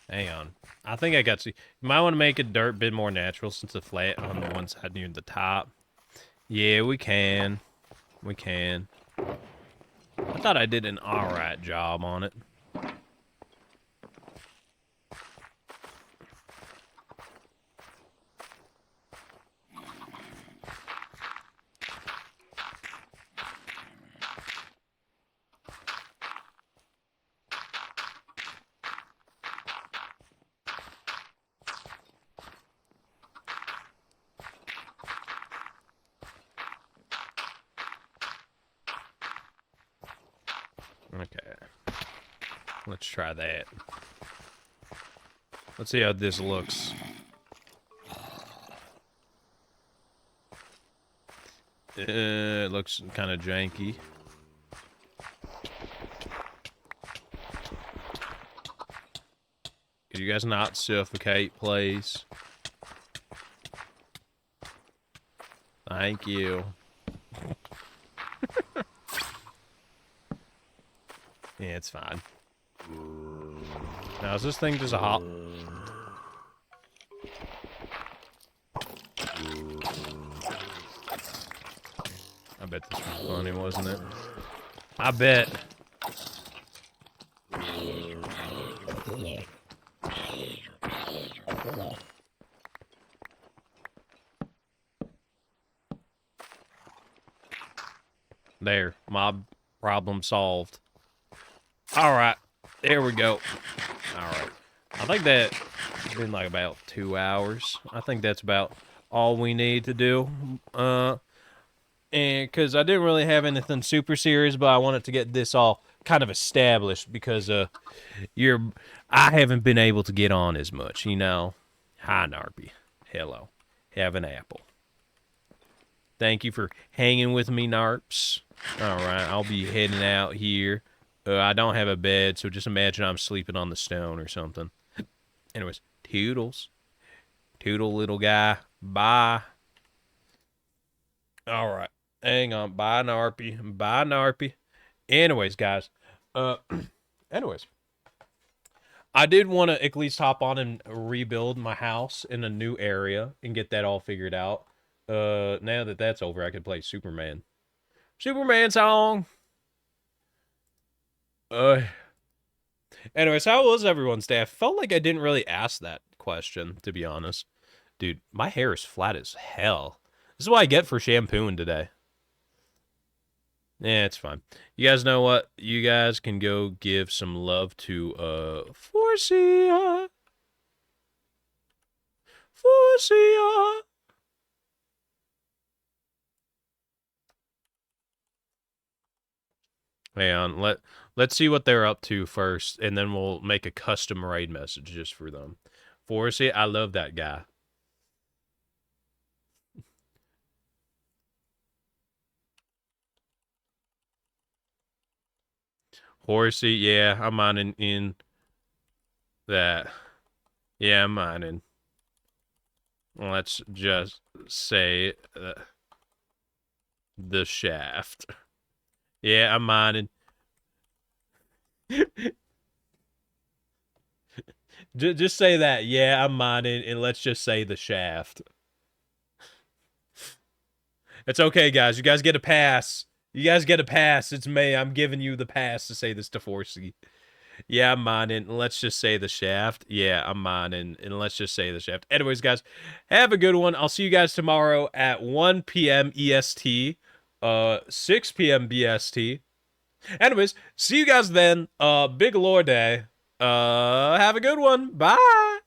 Hang on. I think I got to... You might want to make it dirt bit more natural since it's flat on the one side near the top. Yeah, we can. We can. I thought I did an alright job on it. Okay. Let's try that. Let's see how this looks. It looks kind of janky. Could you guys not suffocate, please? Thank you. Yeah, it's fine. Now, is this thing just a hop? I bet this was funny, wasn't it? I bet. There, mob problem solved. Alright, there we go. Alright. I think that's been like about 2 hours. I think that's about all we need to do. And and because I didn't really have anything super serious, but I wanted to get this all kind of established because I haven't been able to get on as much, you know. Hi, Narby. Hello. Have an apple. Thank you for hanging with me, Narps. All right, I'll be heading out here. I don't have a bed, so just imagine I'm sleeping on the stone or something. Anyways, toodles. Toodle, little guy. Bye. All right. Hang on. Bye, Narpy. Bye, Narpy. Anyways, guys. Anyways. I did want to at least hop on and rebuild my house in a new area and get that all figured out. Now that that's over, I can play Superman. Superman song. Anyways, how was everyone's day? I felt like I didn't really ask that question, to be honest. Dude, my hair is flat as hell. This is what I get for shampooing today. Yeah, it's fine. You guys know what? You guys can go give some love to, Forcia. Forcia. Hang on, let's see what they're up to first, and then we'll make a custom raid message just for them. Forcia, I love that guy. Horsey, yeah, I'm mining in that. Yeah, I'm mining. Let's just say the shaft. Yeah, I'm mining. Just say that. Yeah, I'm mining, and let's just say the shaft. It's okay, guys. You guys get a pass. You guys get a pass. It's me. I'm giving you the pass to say this to Forcy. Yeah, I'm mining. Let's just say the shaft. Yeah, I'm mining. And let's just say the shaft. Anyways, guys, have a good one. I'll see you guys tomorrow at 1 p.m. EST, 6 p.m. BST. Anyways, see you guys then. Big lore day. Have a good one. Bye.